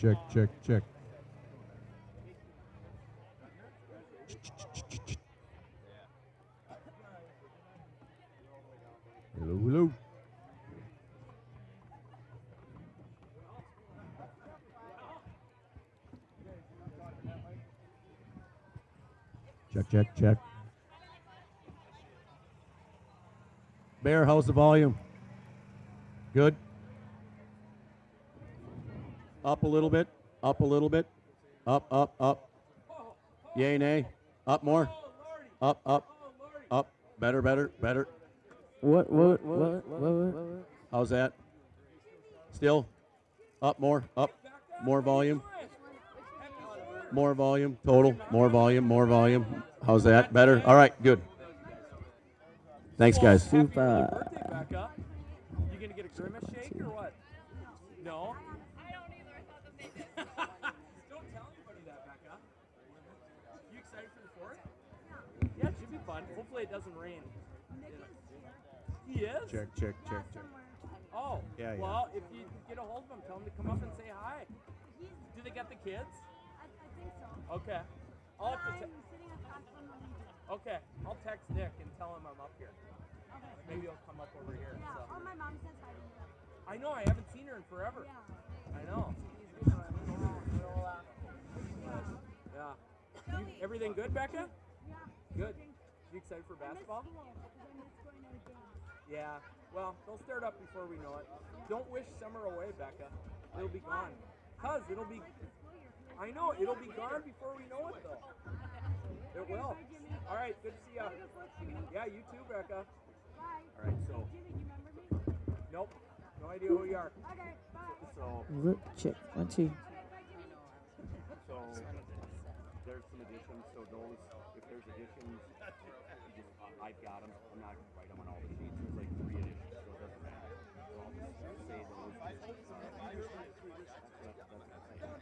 check, check, check. Hello, hello. Check, check, check. Bear, how's the volume? Good. Up a little bit. Up a little bit. Up, up, up. Yay, nay. Up more. Up, up, up. Better, better, better. What? How's that? Still? Up more. Up. More volume. More volume. Total. More volume. More volume. How's that? Better? All right. Good. Thanks, guys. Super. Birthday, Becca. You gonna get a grimace shake or what? No. I don't either. I thought the same thing. Don't tell anybody that, Becca. You excited for the 4th? Yeah, it should be fun. Hopefully it doesn't rain. He is? Check, check, check, check. Oh. Yeah, yeah. Well, if you get a hold of him, tell him to come up and say hi. Do they get the kids? I think so. Okay. I'll have to I'm sitting across from the Legion. okay. I'll text Nick and tell him I'm up here. Okay. Maybe he'll come up over here. Yeah. So. Oh, my mom says hi to you. I know, I haven't seen her in forever. Yeah. I know. Yeah. Everything good, Becca? Yeah. Good. You excited for basketball? I miss going to the games. Yeah. Well, they'll start up before we know it. Don't wish summer away, Becca. It'll be gone. Cause it'll be. I know it'll be gone before we know it, though. It will. All right. Good to see you. Yeah, you too, Becca. Bye. All right. So. Jimmy, do you remember me? Nope. No idea who you are. Okay. Bye. So. Look, check. 1, 2. So there's some additions. So those, if there's additions, just, I've got them. I'm not gonna write them on all the sheets. There's like 3 additions, so it doesn't matter. So I'll just say those.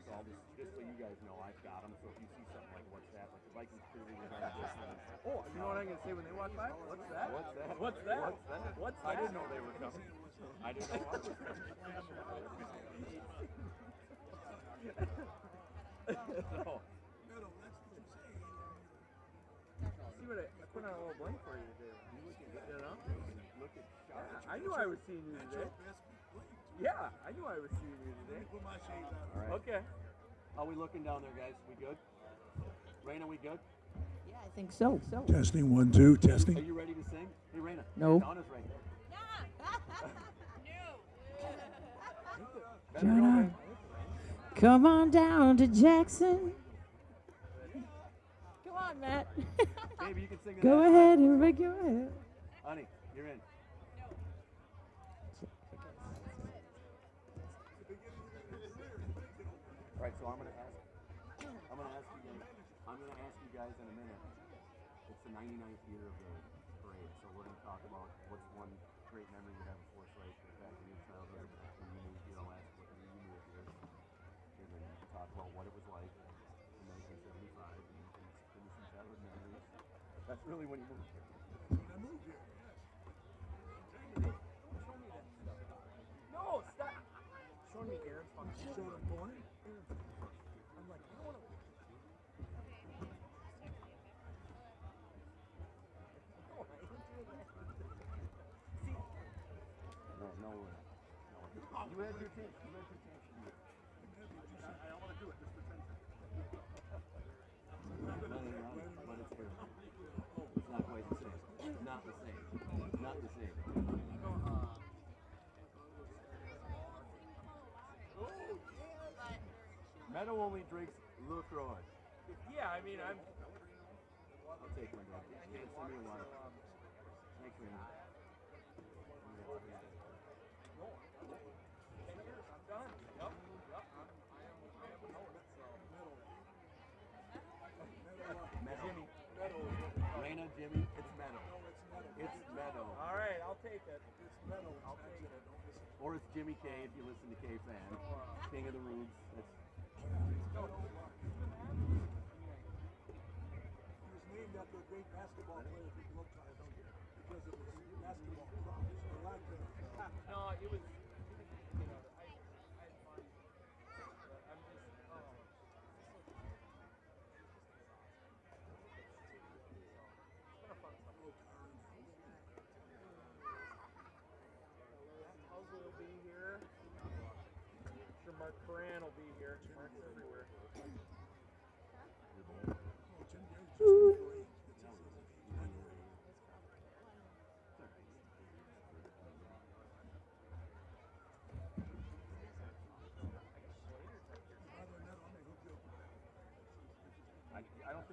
So I'll just so you guys know, I've got them. So if you see something like what's that, like the Vikings clearly was on this one. Oh, you know what I'm gonna say when they walk by? What's that? What's that? What's that? What's that? What's that? I didn't know they were coming. I didn't know I was coming. So. See what I put on a little blank for you today. You know? Yeah, I knew I was seeing you today. Yeah, I knew I was seeing you today. All right. Okay. How we looking down there, guys? We good? Raina, we good? Yeah, I think so. Testing 1, 2, testing. Are you ready to sing? Hey, Raina. No. Donna's right. Jonah, come on down to Jackson. Come on, Matt. Baby, you can sing Go that. ahead, everybody, go ahead. Honey, you're in. All right, so I'm gonna ask you guys in a minute. It's the 99th year of the parade, so we're gonna talk about what's one great memory you have of Forest Lake, back in your childhood, when you moved here. I'll ask what year you moved here, and then you can talk about what it was like in 1975, and you can give me some childhood memories. That's really when you moved here. I moved here. Show me that stuff. No, stop. Show me Aaron's fucking. Show them born. I'm like, I don't want to. No. You had your chance. I don't want to do it. Just pretend. But it's fair. It's not quite the same. Not the same. Not the same. Meadow only drinks LaCroix. Yeah, I mean, I'll take one, bro. Send me a water. Thanks, man. I'm done. Yep. Jimmy. Raina, Jimmy, it's Meadow. It's Meadow. All right, I'll take it. It's Meadow. I'll take it. Or it's Jimmy K if you listen to K Fan. King of the Rubes. That's He was named after a great basketball player from Globetrotters because of his basketball. no, it was. You know, I had fun. I'm just.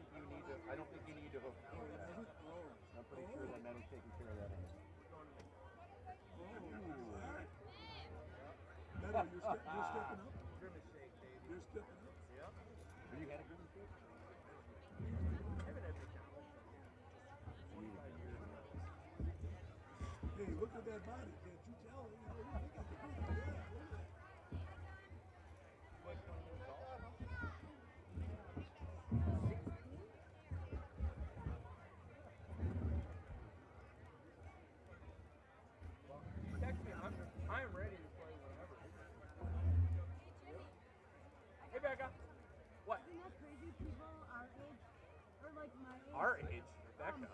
think you need to. I don't think you need to hook. I'm pretty sure that Meadow's taking care of that. Meadow, you're stepping up. Grimace shake, baby. You're stepping up. Yeah. Have you had a grimace shake? Hey, look at that body. Can't you tell? You got the big, yeah. Text me. I am ready to play whenever. Hey, Becca. What? Isn't that crazy? People our age, or like my age, Our age, Becca.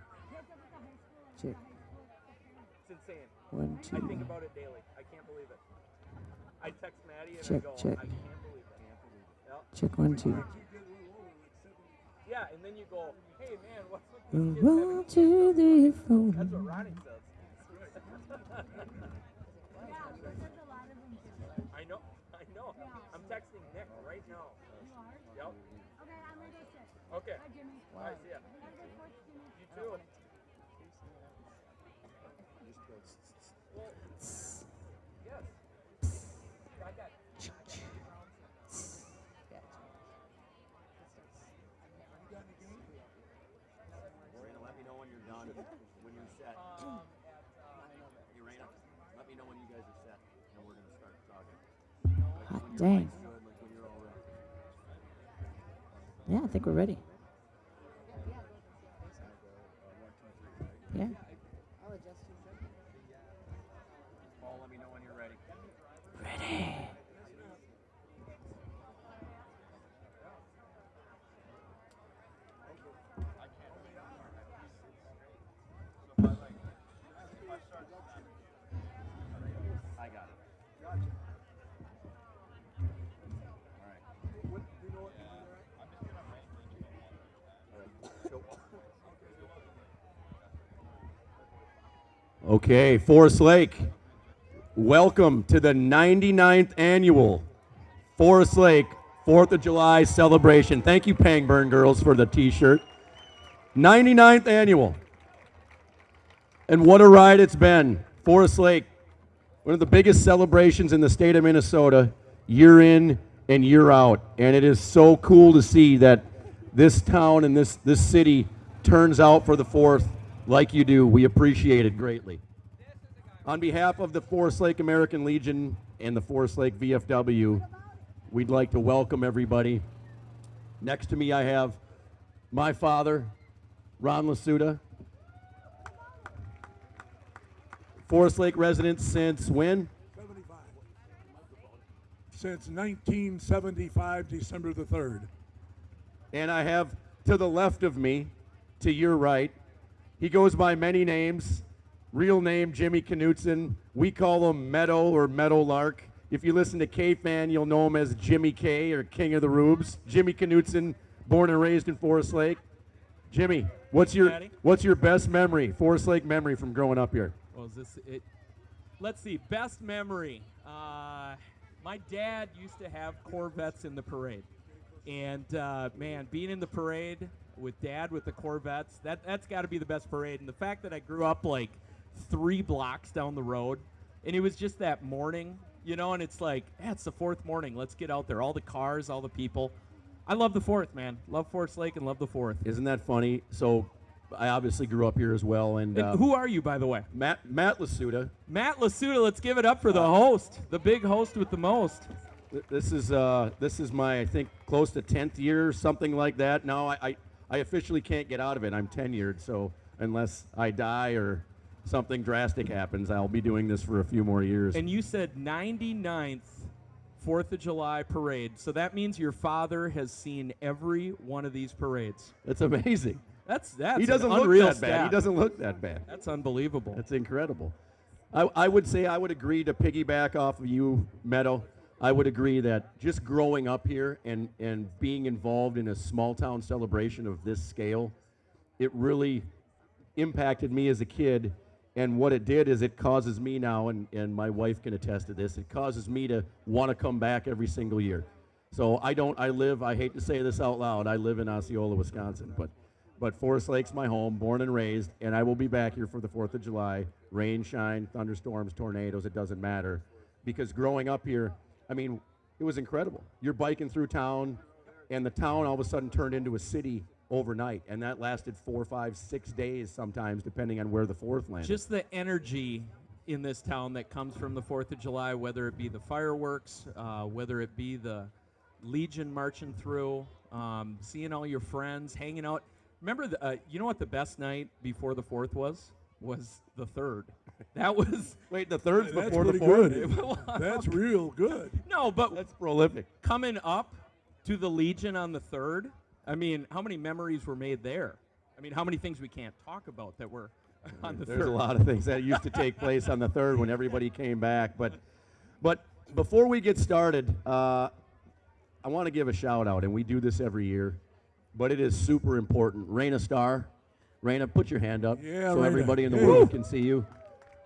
have kids up at the high school. And Check. the high school apparently. It's insane. 1, I think 2. about it daily. I can't believe it. I text Maddie and Check, I go, check. I can't believe it. Yep. Check 1, 2. Yeah, and then you go, hey man, what's with From these kids 1, having 2, 3, 4. That's what Ronnie says. Yeah, but there's a lot of them too. I know. Yeah. I'm texting Nick right now. You are? Yep. Okay, I'm ready to sit. Okay. Bye, Jimmy. All right, see ya. Have a good fourth, Jimmy. You too. Well, yes. I got Lorena, let me know when you're done. When you're set. Hey, Raina, let me know when you guys are set, and we're gonna start talking. Like Hot when your dang. mic's good, like when you're all ready. Yeah, I think we're ready. Yeah. Paul, let me know when you're ready. Ready. I got it. Gotcha. All right. What, do you know what you're All right. Go. Okay, Forest Lake, welcome to the 99th annual Forest Lake 4th of July celebration. Thank you, Pangburn girls, for the t-shirt. 99th annual. And what a ride it's been. Forest Lake, one of the biggest celebrations in the state of Minnesota, year in and year out. And it is so cool to see that this town and this city turns out for the 4th like you do. We appreciate it greatly. On behalf of the Forest Lake American Legion and the Forest Lake VFW, we'd like to welcome everybody. Next to me I have my father, Ron Lasuda. Forest Lake resident since when? 75. Since 1975, December the 3rd. And I have to the left of me, to your right, he goes by many names. Real name, Jimmy Knutson. We call him Meadow or Meadowlark. If you listen to K-Fan, you'll know him as Jimmy K or King of the Rubes. Jimmy Knutson, born and raised in Forest Lake. Jimmy, what's your best memory, Forest Lake memory from growing up here? Well, is this it? Let's see. Best memory. My dad used to have Corvettes in the parade, and man, being in the parade with Dad with the Corvettes, that's got to be the best parade. And the fact that I grew up like 3 blocks down the road, and it was just that morning, you know, and it's like, yeah, it's the 4th morning. Let's get out there. All the cars, all the people. I love the 4th, man. Love Forest Lake and love the 4th. Isn't that funny? So I obviously grew up here as well. And who are you, by the way? Matt Lasuda. Matt Lasuda. Let's give it up for the host, the big host with the most. This is my, I think, close to 10th year, something like that. Now I officially can't get out of it. I'm tenured, so unless I die or something drastic happens, I'll be doing this for a few more years. And you said 99th 4th of July parade. So that means your father has seen every one of these parades. That's amazing. That's He doesn't an look unreal that bad. stat. He doesn't look that bad. That's unbelievable. That's incredible. I would say I would agree to piggyback off of you, Meadow. I would agree that just growing up here and being involved in a small town celebration of this scale, it really impacted me as a kid. And what it did is it causes me now, and my wife can attest to this, it causes me to want to come back every single year. So I hate to say this out loud, I live in Osceola, Wisconsin, but Forest Lake's my home, born and raised, and I will be back here for the 4th of July. Rain, shine, thunderstorms, tornadoes, it doesn't matter. Because growing up here, I mean, it was incredible. You're biking through town, and the town all of a sudden turned into a city overnight, and that lasted 4, 5, 6 days sometimes, depending on where the 4th landed. Just the energy in this town that comes from the 4th of July, whether it be the fireworks, whether it be the Legion marching through, seeing all your friends, hanging out. Remember, you know what the best night before the 4th was? Was the 3rd. That was... Wait, the 3rd's That's before the pretty 4th? good. That's real good. No, but That's prolific. coming up to the Legion on the 3rd, I mean, how many memories were made there? I mean, how many things we can't talk about that were on the 3rd? There's a lot of things that used to take place on the 3rd when everybody came back. But before we get started, I want to give a shout out, and we do this every year, but it is super important. Raina Starr. Raina, put your hand up Yeah, so Raina. everybody in the Yeah. world can see you.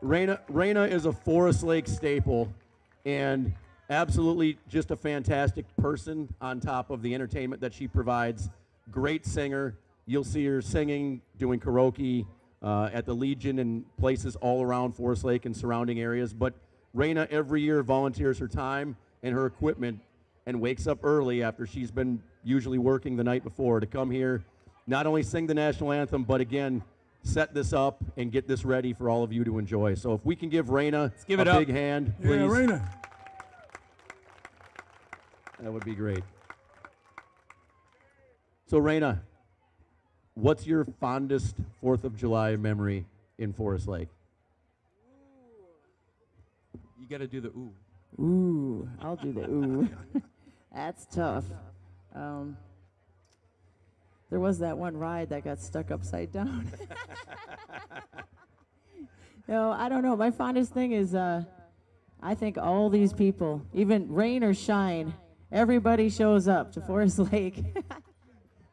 Raina is a Forest Lake staple and absolutely just a fantastic person on top of the entertainment that she provides. Great singer. You'll see her singing, doing karaoke at the Legion and places all around Forest Lake and surrounding areas. But Raina every year volunteers her time and her equipment and wakes up early after she's been usually working the night before to come here, not only sing the national anthem, but again, set this up and get this ready for all of you to enjoy. So if we can give Raina give a it up. big hand, Yeah, please. Raina. That would be great. So Raina, what's your fondest 4th of July memory in Forest Lake? You got to do the ooh. Ooh, I'll do the ooh. That's tough. There was that one ride that got stuck upside down. No, I don't know. My fondest thing is I think all these people, even rain or shine, everybody shows up to Forest Lake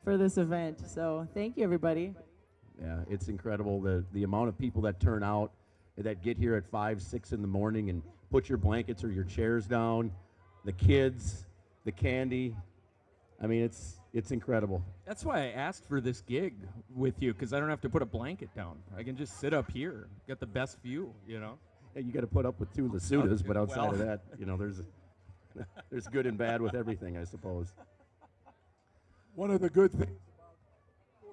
for this event. So thank you, everybody. Yeah, it's incredible the amount of people that turn out, that get here at 5, 6 in the morning and put your blankets or your chairs down, the kids, the candy. I mean, it's incredible. That's why I asked for this gig with you, because I don't have to put a blanket down. I can just sit up here. Got the best view, you know? Yeah, you got to put up with 2 Lasudas, but outside of Well. that, you know, there's good and bad with everything, I suppose. One of the good things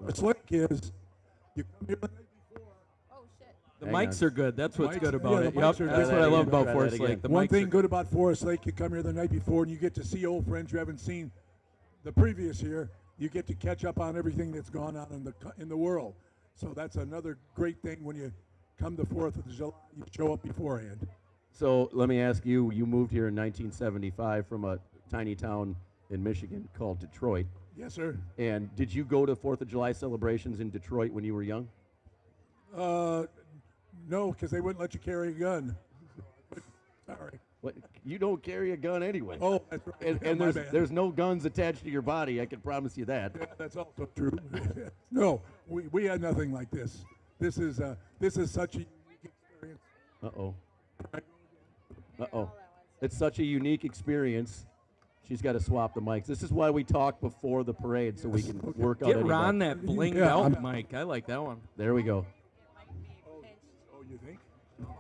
about Slick is you come here the night before. The Hang mics on. are good. That's what's Mics- good yeah, about the it. mics Yep, are that's good. what I love Try about that Forest again. Lake. The One mics thing are good about Forest Lake, you come here the night before and you get to see old friends you haven't seen the previous year. You get to catch up on everything that's gone on in the world. So that's another great thing when you come the 4th of July. You show up beforehand. So let me ask you, you moved here in 1975 from a tiny town in Michigan called Detroit. Yes, sir. And did you go to 4th of July celebrations in Detroit when you were young? No, because they wouldn't let you carry a gun. Sorry. What, you don't carry a gun anyway. Oh, that's right. And, Yeah, and my there's bad. there's no guns attached to your body, I can promise you that. Yeah, that's also true. No, we had nothing like this. This is such a unique experience. Uh-oh. Uh-oh. It's such a unique experience. She's got to swap the mics. This is why we talk before the parade, so we can work out Get any Ron buttons. that blinged Yeah, out I'm- mic. I like that one. There we go. Oh, you think? All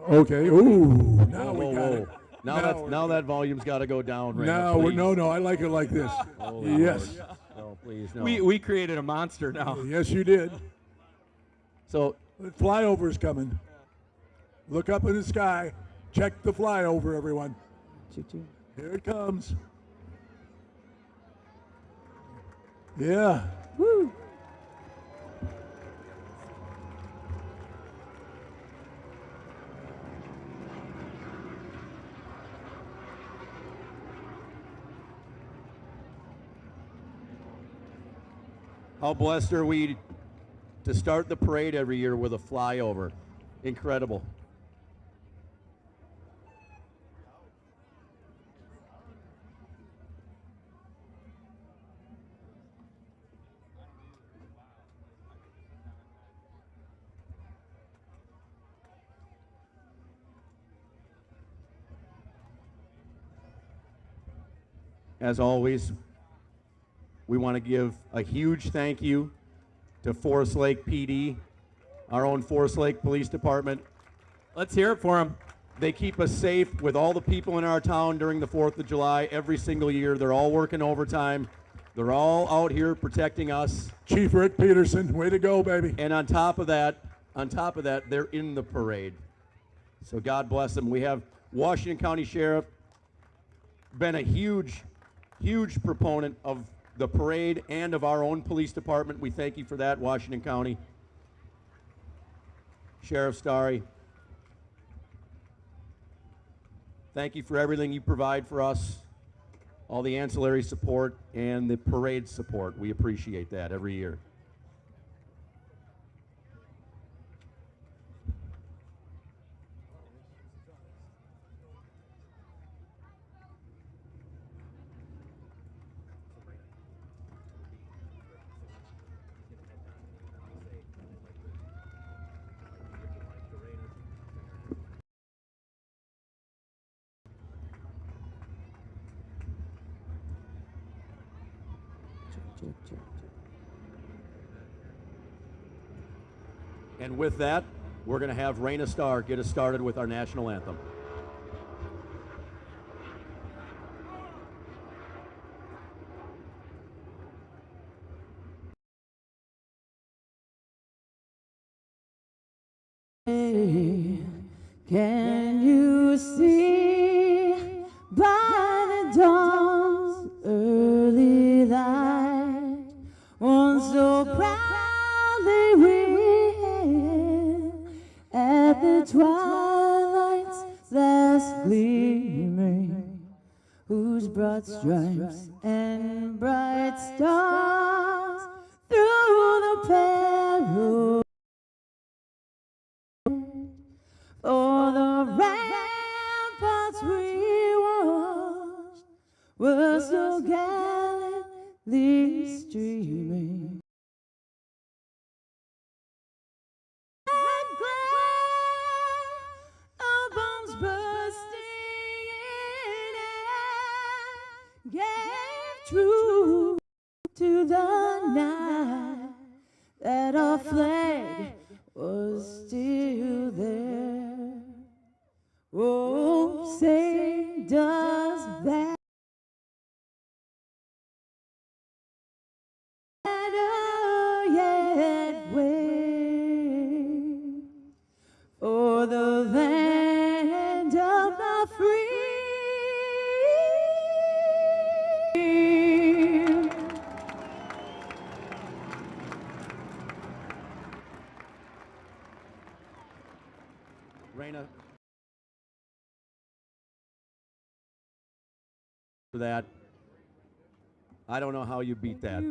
right. Okay. Ooh, now we Whoa, got whoa. it. Now that volume's got to go down. Raina, Now, please. no, I like it like this. Holy Yes. Lord. No, please, no. We created a monster now. Yes, you did. So, The flyover's coming. Look up in the sky. Check the flyover, everyone. Choo-choo. Here it comes. Yeah. Woo! how blessed are we to start the parade every year with a flyover? Incredible. as always, we want to give a huge thank you to Forest Lake PD, our own Forest Lake Police Department. Let's hear it for them. They keep us safe with all the people in our town during the 4th of July every single year. They're all working overtime. They're all out here protecting us. Chief Rick Peterson, way to go, baby. And on top of that, they're in the parade. So God bless them. We have Washington County Sheriff, been a huge, huge proponent of the parade and of our own police department. We thank you for that, Washington County. Sheriff Starry, thank you for everything you provide for us, all the ancillary support and the parade support. We appreciate that every year. And with that, we're going to have Raina Starr get us started with our national anthem. Can you see by the dawn's early light, one so proudly we hailed at the twilight's last gleaming, whose broad stripes and bright stars through the peril for the ramparts we watched were so gallantly streaming. And glad our bombs bursting in air gave truth to the night that our flag was still there. Oh, say does that matter yet wait for the land of the free? Raina, for that. I don't know how you beat that.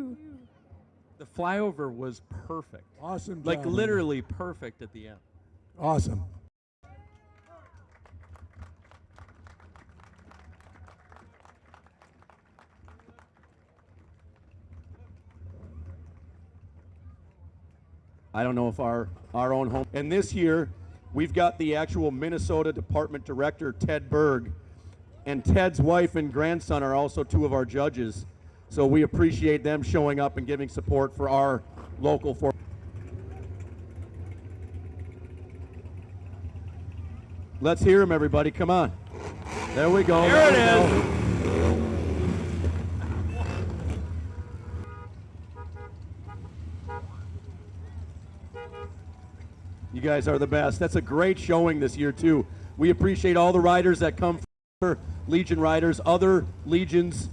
The flyover was perfect. Awesome job. Like literally perfect at the end. Awesome. I don't know if our own home. And this year, we've got the actual Minnesota Department Director, Ted Berg, and Ted's wife and grandson are also two of our judges. So we appreciate them showing up and giving support for our local force. Let's hear them, everybody. Come on. There we go. There it is. You guys are the best. That's a great showing this year, too. We appreciate all the riders that come for Legion riders, other Legions.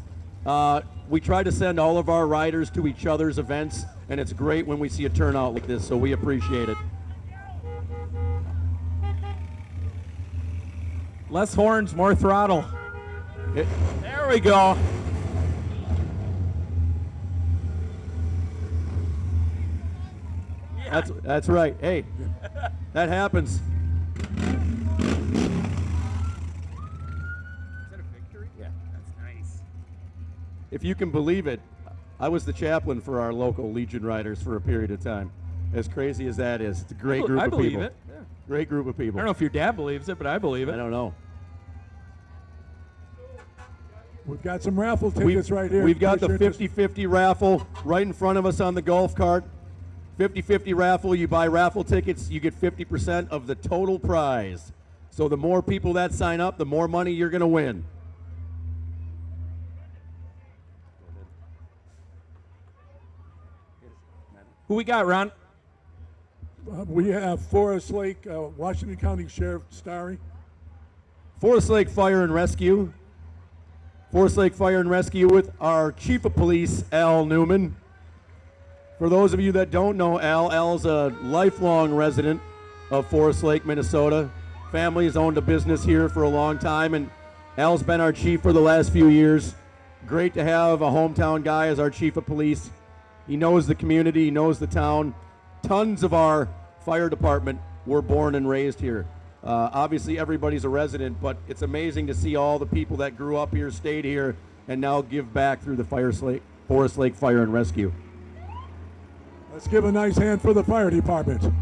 We try to send all of our riders to each other's events, and it's great when we see a turnout like this, so we appreciate it. Less horns, more throttle. There we go. That's right. Hey, that happens. Is that a victory? Yeah. That's nice. If you can believe it, I was the chaplain for our local Legion riders for a period of time. As crazy as that is, it's a great group of people. I believe it. Yeah. Great group of people. I don't know if your dad believes it, but I believe it. I don't know. We've got some raffle tickets right here. We've got the Commissioner. 50-50 raffle right in front of us on the golf cart. 50-50 raffle, you buy raffle tickets, you get 50% of the total prize. So the more people that sign up, the more money you're going to win. Who we got, Ron? We have Forest Lake, Washington County Sheriff Starry. Forest Lake Fire and Rescue. Forest Lake Fire and Rescue with our Chief of Police, Al Newman. For those of you that don't know Al's a lifelong resident of Forest Lake, Minnesota. Family has owned a business here for a long time, and Al's been our chief for the last few years. Great to have a hometown guy as our Chief of Police. He knows the community, he knows the town. Tons of our fire department were born and raised here. Obviously everybody's a resident, but it's amazing to see all the people that grew up here, stayed here, and now give back through the Forest Lake Fire and Rescue. Let's give a nice hand for the fire department.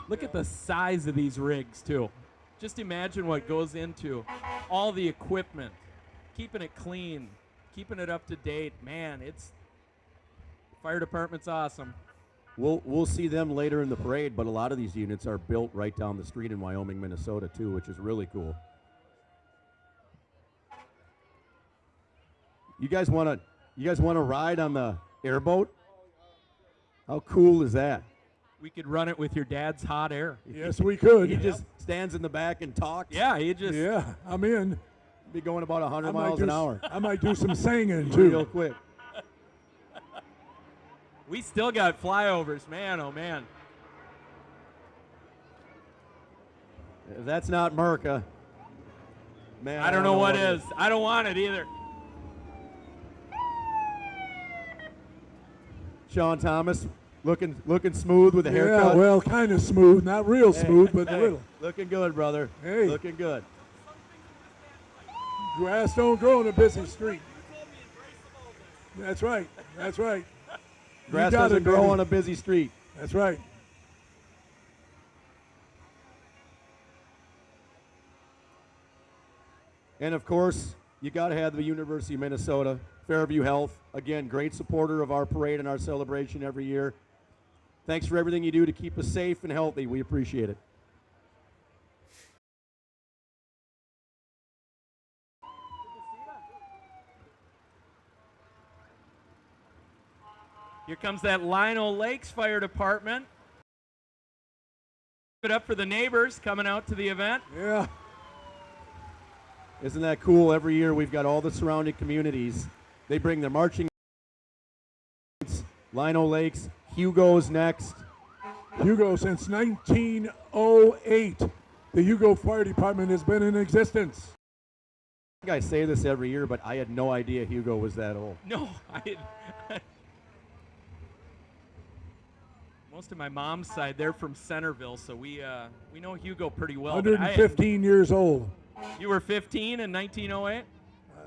Look at the size of these rigs, too. Just imagine what goes into all the equipment, keeping it clean, keeping it up to date. Man, fire department's awesome. We'll see them later in the parade, but a lot of these units are built right down the street in Wyoming, Minnesota, too, which is really cool. You guys want to ride on the airboat? How cool is that? We could run it with your dad's hot air. Yes, we could. He just stands in the back and talks. Yeah, he just. Yeah, I'm in. Be going about 100 miles an hour. I might do some singing, too. Real quick. We still got flyovers, man, oh man. If that's not Merca, man. I don't know what is. I don't want it either. Sean Thomas, looking smooth with a haircut. Yeah, well, kind of smooth. Not real smooth, but a little. Looking good, brother. Hey. Looking good. Grass don't grow in a busy street. That's right. That's right. Grass got doesn't it, grow baby. on a busy street. That's right. And of course, you got to have the University of Minnesota, Fairview Health. Again, great supporter of our parade and our celebration every year. Thanks for everything you do to keep us safe and healthy. We appreciate it. Here comes that Lino Lakes Fire Department. Give it up for the neighbors coming out to the event. Yeah. Isn't that cool? Every year we've got all the surrounding communities. They bring their marching bands. Lino Lakes, Hugo's next. Hugo, since 1908, the Hugo Fire Department has been in existence. I think I say this every year, but I had no idea Hugo was that old. No, most of my mom's side, they're from Centerville, so we know Hugo pretty well. 115 years old. You were 15 in 1908?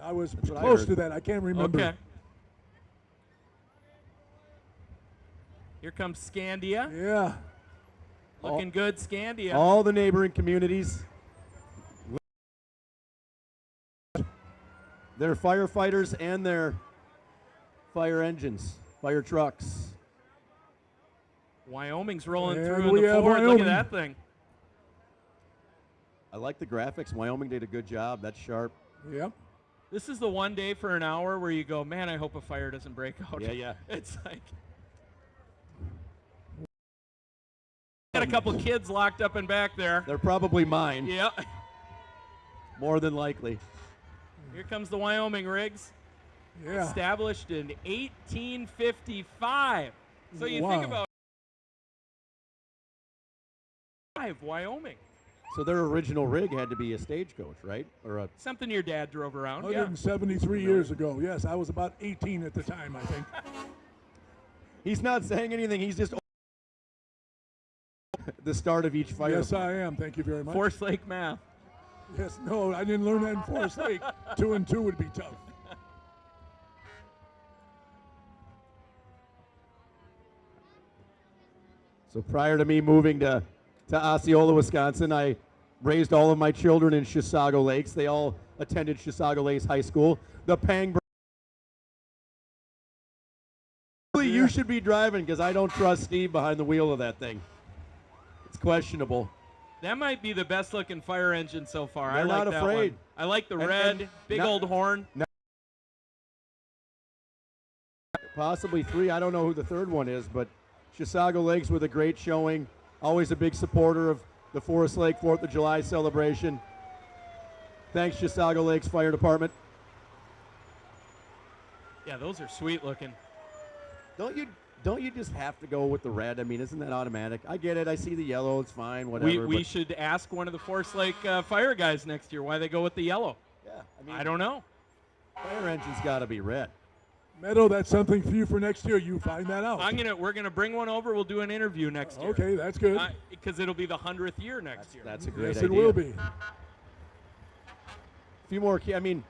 I was That's what I close heard. to that. I can't remember. Okay. Here comes Scandia. Yeah. Looking good, Scandia. All the neighboring communities. Their firefighters and their fire engines, fire trucks. Wyoming's rolling And through in we the have Ford. Look Wyoming. at that thing. I like the graphics. Wyoming did a good job. That's sharp. Yep. This is the one day for an hour where you go, man, I hope a fire doesn't break out. Yeah. It's like. Got a couple kids locked up in back there. They're probably mine, Yeah. more than likely. Here comes the Wyoming rigs. Yeah. Established in 1855. So you think Wow. about Wyoming. So their original rig had to be a stagecoach, right? Or a Something your dad drove around. Yeah. 173 years ago. Yes, I was about 18 at the time, I think. He's not saying anything. He's just the start of each fire. Yes, I am. Thank you very much. Forest Lake math. Yes, no, I didn't learn that in Forest Lake. 2 and 2 would be tough. So prior to me moving to Osceola, Wisconsin, I raised all of my children in Chisago Lakes. They all attended Chisago Lakes High School. The Pang. You should be driving because I don't trust Steve behind the wheel of that thing. It's questionable. That might be the best looking fire engine so far. They're I like not that afraid. one. I like the And- red, and big not- old horn. Possibly 3. I don't know who the third one is, but Chisago Lakes with a great showing. Always a big supporter of the Forest Lake 4th of July celebration. Thanks, Chisago Lakes Fire Department. Yeah, those are sweet looking. Don't you just have to go with the red? I mean, isn't that automatic? I get it. I see the yellow. It's fine. Whatever. We but- should ask one of the Forest Lake fire guys next year why they go with the yellow. Yeah, I mean, I don't know. fire engine's got to be red. Meadow, that's something for you for next year. You find that out. We're gonna bring one over. We'll do an interview next year. Okay, that's good. Because it'll be the 100th year next year. That's a great Yes, idea. it will be. A few more. I mean,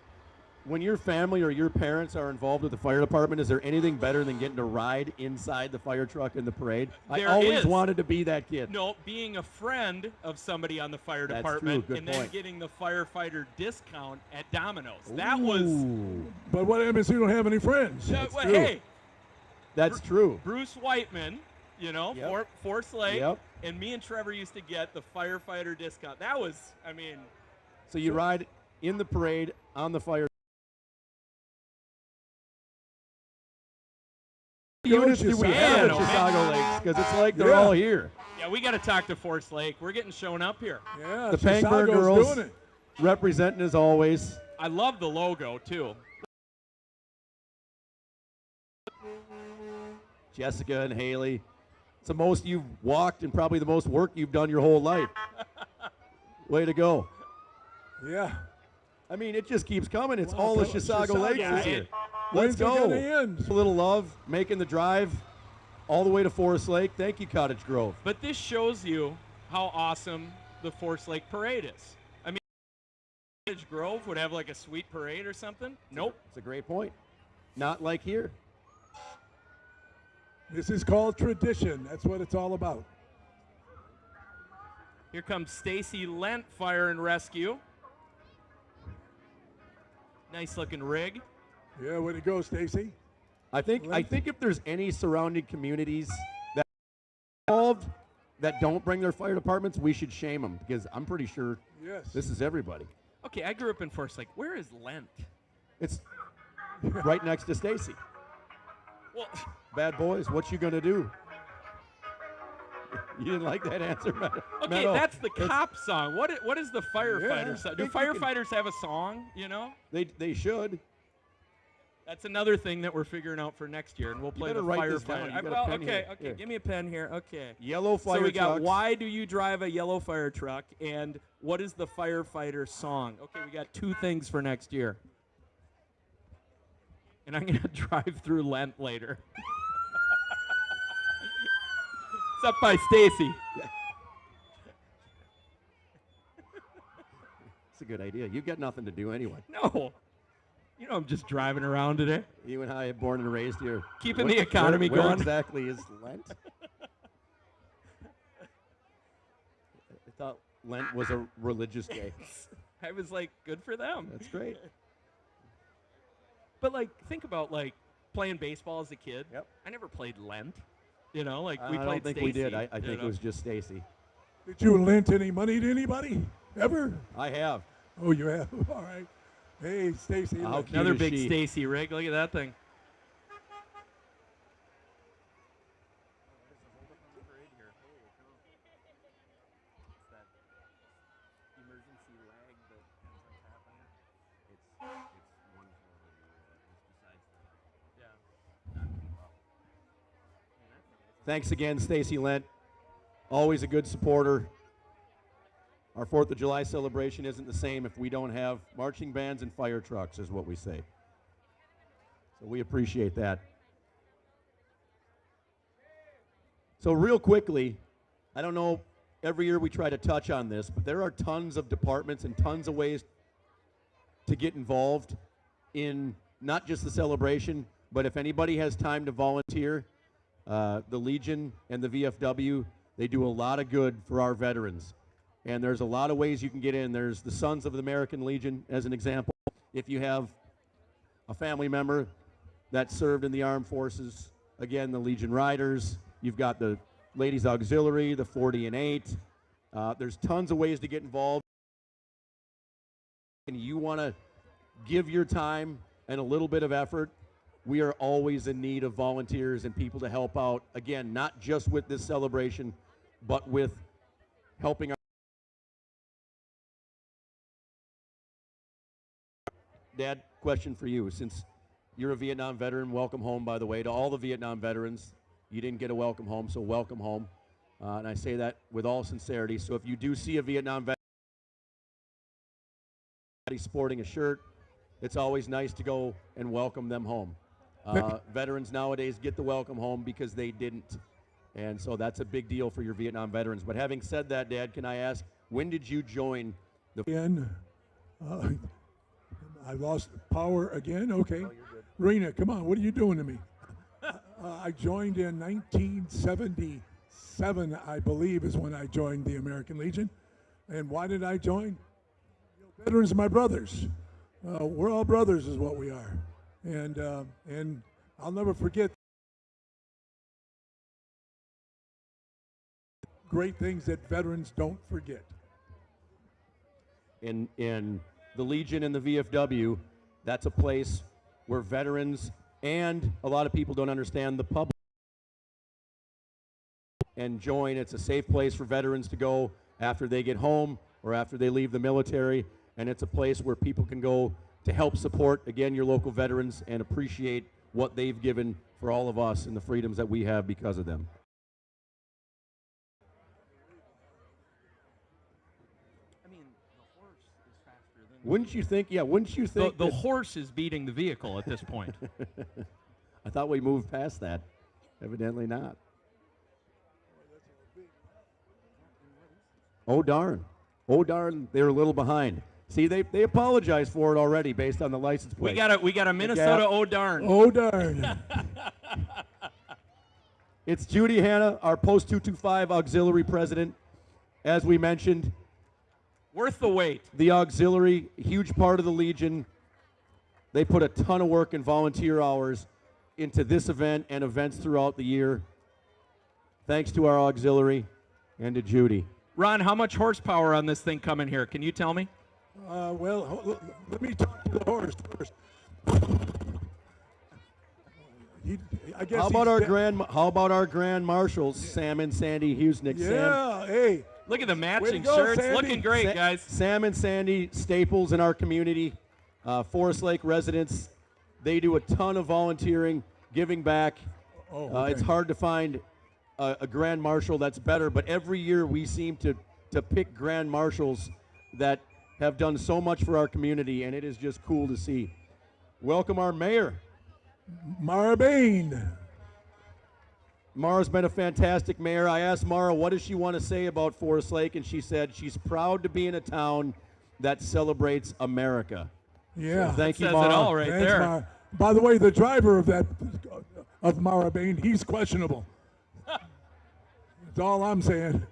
when your family or your parents are involved with the fire department, is there anything better than getting to ride inside the fire truck in the parade? I There always is. wanted to be that kid. No, being a friend of somebody on the fire That's department true, good and then point. getting the firefighter discount at Domino's. That was. Ooh, But what happens if you don't have any friends? Well, true. hey, that's true. Bruce Whiteman, Yep. Forest Lake, Yep. and me and Trevor used to get the firefighter discount. That was, I mean, So you ride in the parade on the fire. Units do we Chisago. have at Man, oh, Chisago Lakes? Because it's like they're Yeah. all here. yeah, we got to talk to Forest Lake. We're getting shown up here. Yeah, The Pangburn Chisago's girls doing it. representing as always. I love the logo too. Jessica and Haley. It's the most you've walked and probably the most work you've done your whole life. Way to go. Yeah. I mean, it just keeps coming. It's Wow, all the fellas, Chisago Chisago. Lakes Yeah, this year. it- Let's When's it go. gonna end? A little love, making the drive all the way to Forest Lake. Thank you, Cottage Grove. But this shows you how awesome the Forest Lake Parade is. I mean, Cottage Grove would have like a sweet parade or something. Nope. It's a great point. Not like here. This is called tradition. That's what it's all about. Here comes Stacy Lent Fire and Rescue. Nice looking rig. Yeah, way to go, Stacy. I think if there's any surrounding communities that are involved that don't bring their fire departments, we should shame them because I'm pretty sure Yes. this is everybody. Okay, I grew up in Forest Lake. Where is Lent? It's right next to Stacy. Well, Bad boys, what you gonna do? You didn't like that answer, Meadow? okay, Meadow, that's the cop song. What is the firefighter Yeah, song? I Do think you can- firefighters have a song? They should. That's another thing that we're figuring out for next year, and we'll play better the write this down. firefighter. You got a Well, pen okay, here. okay. Here. Give me a pen here. Okay. Yellow fire So we got trucks. why do you drive a yellow fire truck, and what is the firefighter song? Okay, we got 2 things for next year. And I'm gonna drive through Lent later. It's up by Stacy. It's a good idea. You've got nothing to do anyway. No. I'm just driving around today. You and I, born and raised here. Keeping the economy where going. exactly is Lent? I thought Lent was a religious day. I was like, good for them. That's great. But think about playing baseball as a kid. Yep. I never played Lent. We I played don't think we did. Stacy, I think it was just Stacy. Did you lend any money to anybody? Ever? I have. Oh, you have? All right. Hey, Stacy. How look. cute Another is big she? Stacy rig. Look at that thing. Thanks again, Stacy Lent. Always a good supporter. Our 4th of July celebration isn't the same if we don't have marching bands and fire trucks, is what we say. So we appreciate that. So real quickly, I don't know every year we try to touch on this, but there are tons of departments and tons of ways to get involved in not just the celebration, but if anybody has time to volunteer, the Legion and the VFW, they do a lot of good for our veterans. And there's a lot of ways you can get in. There's the Sons of the American Legion, as an example. If you have a family member that served in the armed forces, again, the Legion Riders, you've got the Ladies Auxiliary, the 40 and 8. There's tons of ways to get involved. And you want to give your time and a little bit of effort, we are always in need of volunteers and people to help out, again, not just with this celebration, but with helping our Dad, question for you. Since you're a Vietnam veteran, welcome home, by the way. To all the Vietnam veterans, you didn't get a welcome home, so welcome home. And I say that with all sincerity. So if you do see a Vietnam veteran sporting a shirt, it's always nice to go and welcome them home. Veterans nowadays get the welcome home because they didn't. And so that's a big deal for your Vietnam veterans. But having said that, Dad, can I ask, when did you join the... Again, I lost power again. Okay. Rena, come on. What are you doing to me? I joined in 1977, I believe, is when I joined the American Legion. And why did I join? Veterans are my brothers. We're all brothers is what we are. And I'll never forget great things that veterans don't forget. In the Legion and the VFW, that's a place where veterans and a lot of people don't understand the public and join. It's a safe place for veterans to go after they get home or after they leave the military, and it's a place where people can go to help support, again, your local veterans and appreciate what they've given for all of us and the freedoms that we have because of them. Wouldn't you think, wouldn't you think the horse is beating the vehicle at this point? I thought we moved past that. Evidently not. Oh, darn. Oh, darn, they're a little behind. See, they apologized for it already based on the license plate. We got a Minnesota oh darn. Oh, darn. It's Judy Hanna, our Post 225 auxiliary president. As we mentioned, worth the wait. The auxiliary, huge part of the Legion. They put a ton of work and volunteer hours into this event and events throughout the year. Thanks to our auxiliary and to Judy. Ron, how much horsepower on this thing coming here? Can you tell me? Well, let me talk to the horse first. How about our grand marshals, Sam and Sandy Husnick? Yeah, hey. Look at the matching shirts. Sandy. Looking great, guys. Sam and Sandy, staples in our community, Forest Lake residents. They do a ton of volunteering, giving back. Okay. It's hard to find a grand marshal that's better, but every year we seem to pick grand marshals that have done so much for our community, and it is just cool to see. Welcome our mayor. Mara Bain. Mara's been a fantastic mayor. I asked Mara, what does she want to say about Forest Lake, and she said she's proud to be in a town that celebrates America. Yeah. So thank you, says Mara. it all right Thanks, there. Mara. By the way, the driver of Mara Bain, he's questionable. That's all I'm saying.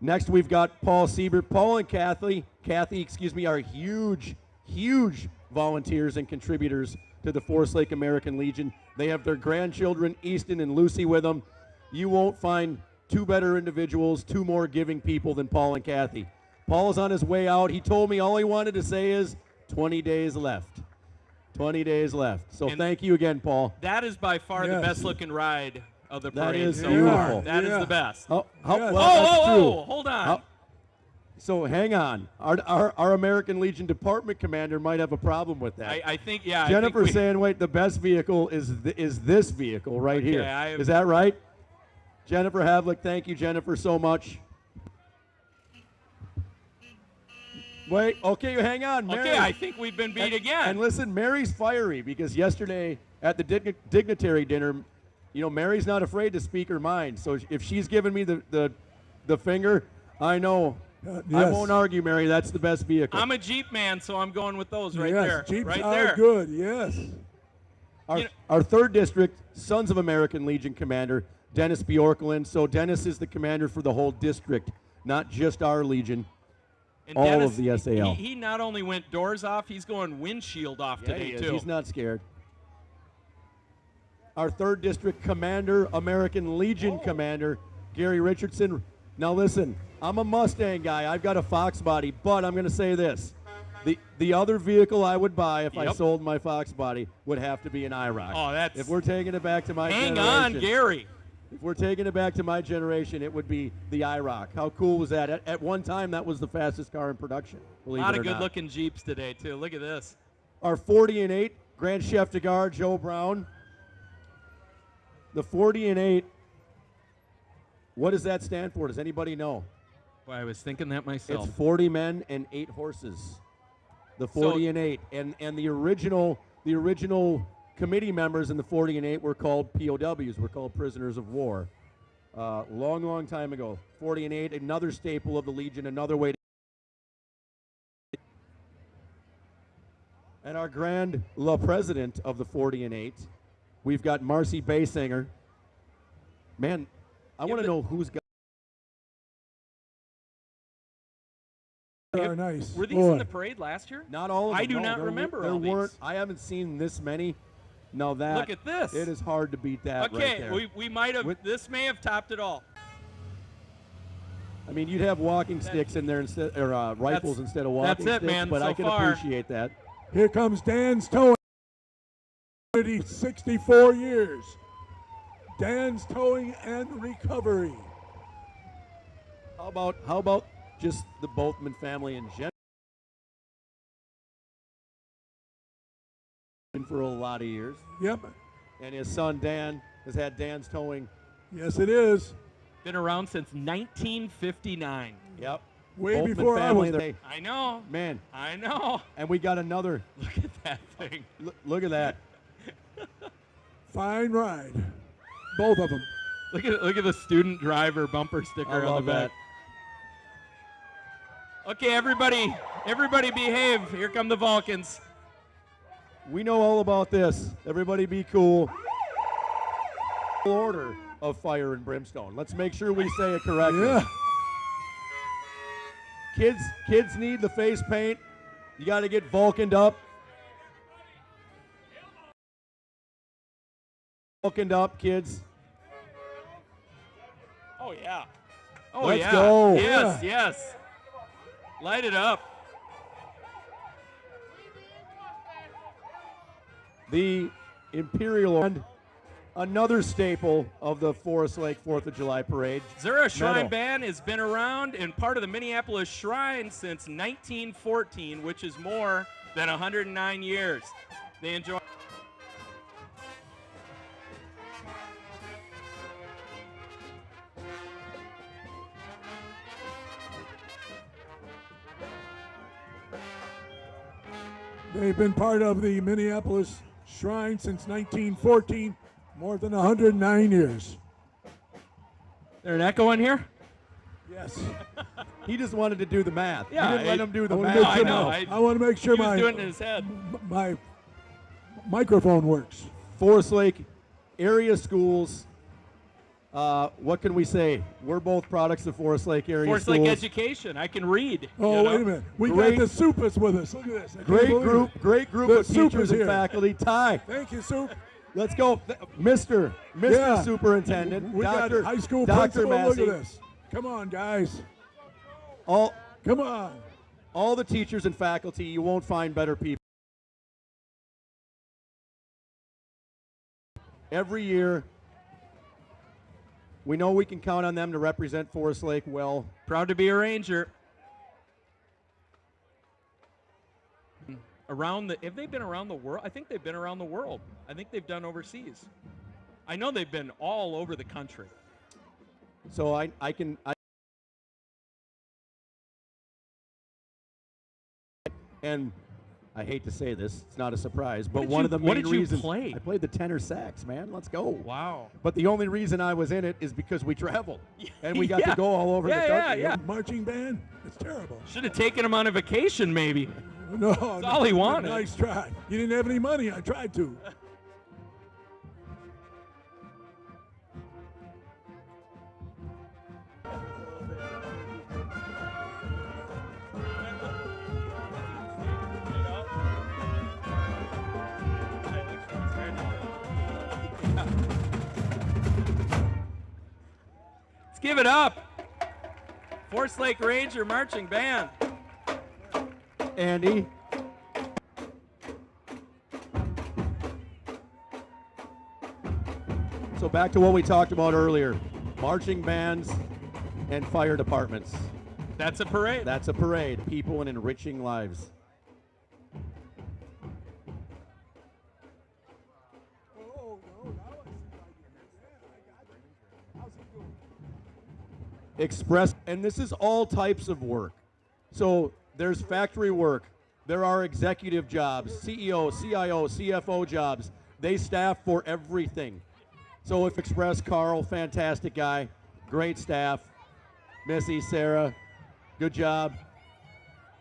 Next, we've got Paul Siebert. Paul and Kathy, are huge volunteers and contributors to the Forest Lake American Legion. They have their grandchildren, Easton and Lucy, with them. You won't find two better individuals, two more giving people than Paul and Kathy. Paul's on his way out. He told me all he wanted to say is 20 days left. 20 days left. So thank you again, Paul. That is by far the best looking ride of the parade. That is so beautiful. far. That is the best. Well, that's Whoa, true. hold on. So hang on. Our American Legion department commander might have a problem with that. I think, Jennifer saying, wait, the best vehicle is this vehicle right here. Is that right? Jennifer Havlick, thank you, Jennifer, so much. Wait, okay, hang on. Mary. Okay, I think we've been beat again. And listen, Mary's fiery because yesterday at the dignitary dinner, You know, Mary's not afraid to speak her mind. So if she's giving me the finger, I know. I Yes. won't argue, Mary. That's the best vehicle. I'm a Jeep man, so I'm going with those right Yes, there. Jeeps right are there. good. Yes. Our third district, Sons of American Legion commander, Dennis Bjorklund. So Dennis is the commander for the whole district, not just our Legion. And all Dennis, of the SAL. He not only went doors off, he's going windshield off Yeah, today, he is. too. He's not scared. Our third district commander, American Legion commander, Gary Richardson. Now listen, I'm a Mustang guy. I've got a Fox body, but I'm going to say this. The other vehicle I would buy if I sold my Fox body would have to be an IROC. Oh, that's... If we're taking it back to my Hang generation. on, Gary. If we're taking it back to my generation, it would be the IROC. How cool was that? At one time, that was the fastest car in production. A Believe lot it of or not. good-looking Jeeps today, too. Look at this. Our 40 and 8 Grand Chef de Gare, Joe Brown. The 40 and 8, what does that stand for? Does anybody know? Well, I was thinking that myself. It's 40 men and 8 horses. The 40 and 8. And the original committee members in the 40 and 8 were called POWs, were called prisoners of war. Long time ago. 40 and 8, another staple of the Legion, another way to. And our Grand La President of the 40 and 8, we've got Marcy Baysinger. Man, I want to know who's got. They are nice. Were these Boy. in the parade last year? Not all of them. I do no, not there remember There all weren't. these. I haven't seen this many. Now that. Look at this. It is hard to beat that right Okay, there. we might have. With- This may have topped it all. I mean, you'd have walking sticks in there instead, or rifles instead of walking that's it, sticks, man, but so I can far. appreciate that. Here comes Dan's towing. 64 years. Dan's towing and recovery. How about just the Bothman family in general? For a lot of years, Yep. and his son Dan has had Dan's towing. Yes, it is. Been around since 1959. Yep. Way Bothman before I was. family. I know. Man, I know. and we got another. Look at that thing. Look at that. Fine ride. Both of them. Look at the student driver bumper sticker I on the love back. that. Okay, everybody behave. Here come the Vulcans. We know all about this. Everybody be cool. Order of fire and brimstone. Let's make sure we say it correctly. Yeah. Kids need the face paint. You got to get Vulcaned up. Vulcaned up, kids. Oh yeah. Oh Let's yeah. go. Yes, Yeah. yes. Light it up. The Imperial and another staple of the Forest Lake 4th of July parade. Zura Shrine Medal. Band has been around and part of the Minneapolis Shrine since 1914, which is more than 109 years. They enjoy. They've been part of the Minneapolis Shrine since 1914, more than 109 years. There an echo in here? Yes. He just wanted to do the math. Yeah, you didn't let him do the I wanna math. make I sure know, my- I- I want to make sure He was my doing it in his head. my microphone works. Forest Lake area schools. What can we say? We're both products of Forest Lake area Forest schools. Lake Education. I can read. Oh, you know? wait a minute. We Great- got the Supas with us. Look at this. I can't Great believe group, it. great group The of teachers Supas and here. faculty. Ty, Thank you, Soup. let's go, Mr. Yeah. Superintendent, We Dr. got high school Dr. principal. Look Massey. at this. Come on, guys. All Come on. the teachers and faculty. You won't find better people. Every year, we know we can count on them to represent Forest Lake well. Proud to be a Ranger. Have they been around the world? I think they've been around the world. I think they've done overseas. I know they've been all over the country. So and I hate to say this, it's not a surprise, but did one you- of the what main did you reasons play? I played the tenor sax, man. Let's go. Wow. But the only reason I was in it is because we traveled and we got Yeah. to go all over Yeah, the country. yeah. Marching band, it's terrible. Should have taken him on a vacation, maybe. No, That's all he wanted. Nice try. You didn't have any money. I tried to. Let's give it up. Forest Lake Ranger Marching Band. Andy. So back to what we talked about earlier, marching bands and fire departments. That's a parade. That's a parade. People and enriching lives. Express, and this is all types of work. So there's factory work. There are executive jobs, CEO, CIO, CFO jobs. They staff for everything. So if Express, Carl, fantastic guy, great staff. Missy, Sarah, good job.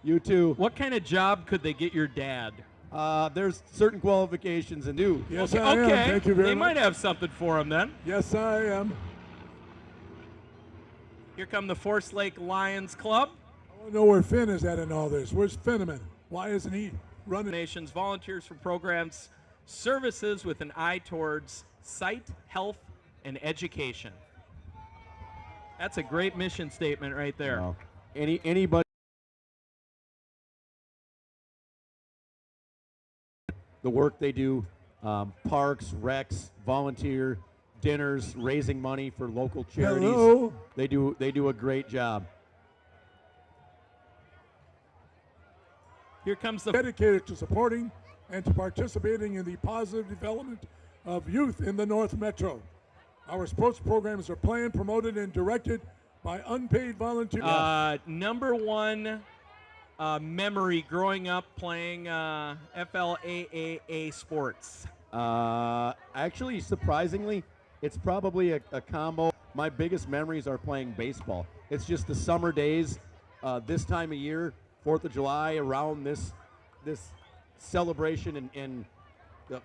You too. What kind of job could they get your dad? There's certain qualifications and do. Yes, Okay, I am. Thank you very they much. might have something for him then. Yes, I am. Here come the Forest Lake Lions Club. I want to know where Finn is at in all this. Where's Finneman? Why isn't he running? Nations volunteers for programs, services with an eye towards sight, health, and education. That's a great mission statement right there. Wow. Anybody. The work they do, parks, recs, volunteer, dinners, raising money for local charities. Hello. They do a great job. Here comes the Dedicated to supporting and to participating in the positive development of youth in the North Metro. Our sports programs are planned, promoted, and directed by unpaid volunteers. number one memory growing up playing FLAAA sports. Actually, surprisingly, it's probably a combo. My biggest memories are playing baseball. It's just the summer days, this time of year, 4th of July, around this celebration and the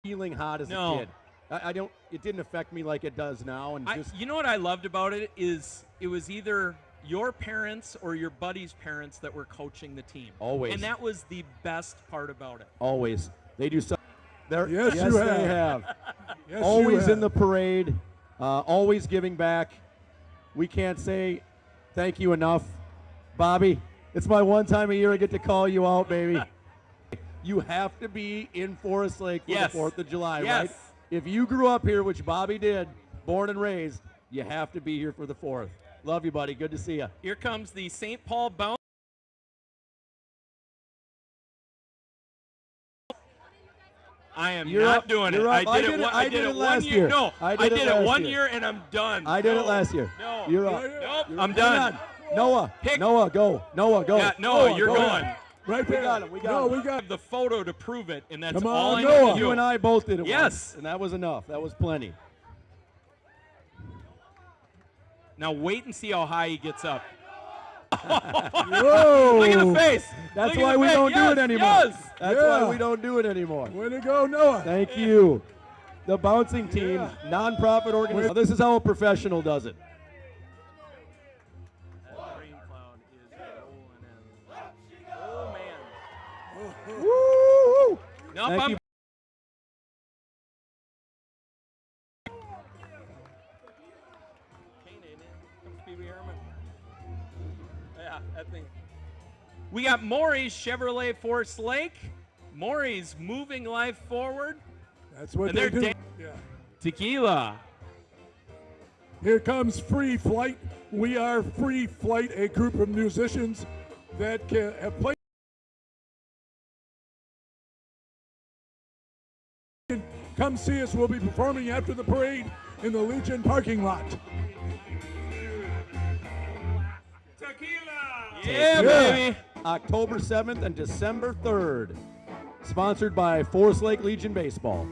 feeling hot as No. a kid. I don't. It didn't affect me like it does now. And just You know what I loved about it is it was either your parents or your buddy's parents that were coaching the team. Always. And that was the best part about it. always they do something. Yes, yes, you they have. have. Yes, you Always have. in the parade, always giving back. We can't say thank you enough. Bobby, it's my one time a year I get to call you out, baby. You have to be in Forest Lake for Yes. the 4th of July, Yes. right? If you grew up here, which Bobby did, born and raised, you have to be here for the 4th. Love you, buddy. Good to see you. Here comes the St. Paul Bounce. I am You're not up. doing it. You're I up. did it. I did it one last year. year. No, I did it it last one year. year and I'm done. I did it No. last year. No. You're up. Nope. You're I'm up. done. Hang on. Noah. Pick- Noah, go. Noah, go. Yeah, Noah, you're go. going. Right there. got him, we got no, him. we I got have the photo to prove it, and that's Come all on, I Noah. need to do. You and I both did it Yes. once, and that was enough. That was plenty. Now wait and see how high he gets up. Whoa. Look at the face. That's Look at why the we face. don't do Yes, it anymore. Yes. That's Yeah. why we don't do it anymore. Way to go, Noah. Thank you. The bouncing team, Yeah. nonprofit organization. This is how a professional does it. That rain cloud is rolling in. Oh man. Woo! Nope, Thank I'm you. Yeah, that thing. We got Maury's Chevrolet Forest Lake. Maury's moving life forward. That's what And they they're do. da- Yeah. Tequila. Here comes Free Flight. We are Free Flight, a group of musicians that have played. Come see us. We'll be performing after the parade in the Legion parking lot. Yeah, Yeah. baby. October 7th and December 3rd. Sponsored by Forest Lake Legion Baseball.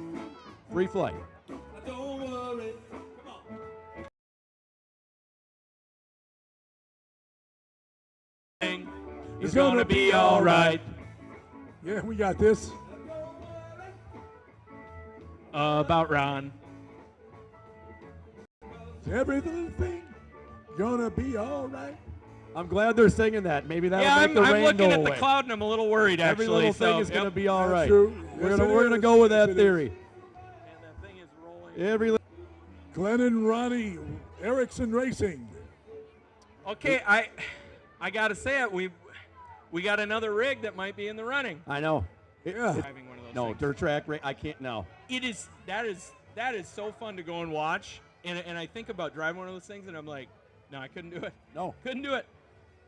Free flight. It's gonna be all right. Yeah, we got this. About Ron. Everything gonna be all right. I'm glad they're singing that. Maybe that'll Yeah, make the I'm rain looking go at away. the cloud and I'm a little worried, Every actually. little so, thing is going to yep. be all That's right. true. We're Yes, gonna it go with is. that Yes, it theory. And that thing is rolling. Every li- Glenn and Ronnie Erickson Racing. Okay, I gotta say it. We got another rig that might be in the running. I know. Yeah. Driving one of those No, things. dirt track. I can't. No. That is so fun to go and watch. And I think about driving one of those things and I'm like, no, I couldn't do it. No. Couldn't do it.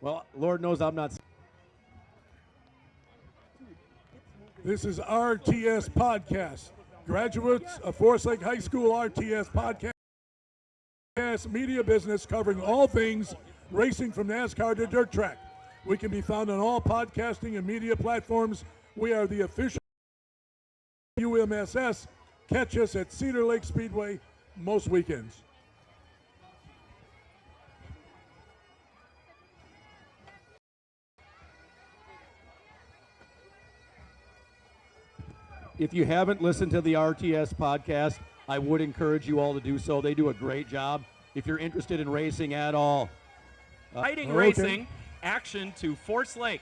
Well, Lord knows I'm not. This is RTS Podcast. Graduates of Forest Lake High School RTS Podcast media business covering all things racing from NASCAR to dirt track. We can be found on all podcasting and media platforms. We are the official UMSS. Catch us at Cedar Lake Speedway most weekends. If you haven't listened to the RTS podcast, I would encourage you all to do so. They do a great job. If you're interested in racing at all, Fighting Okay. racing action to Force Lake.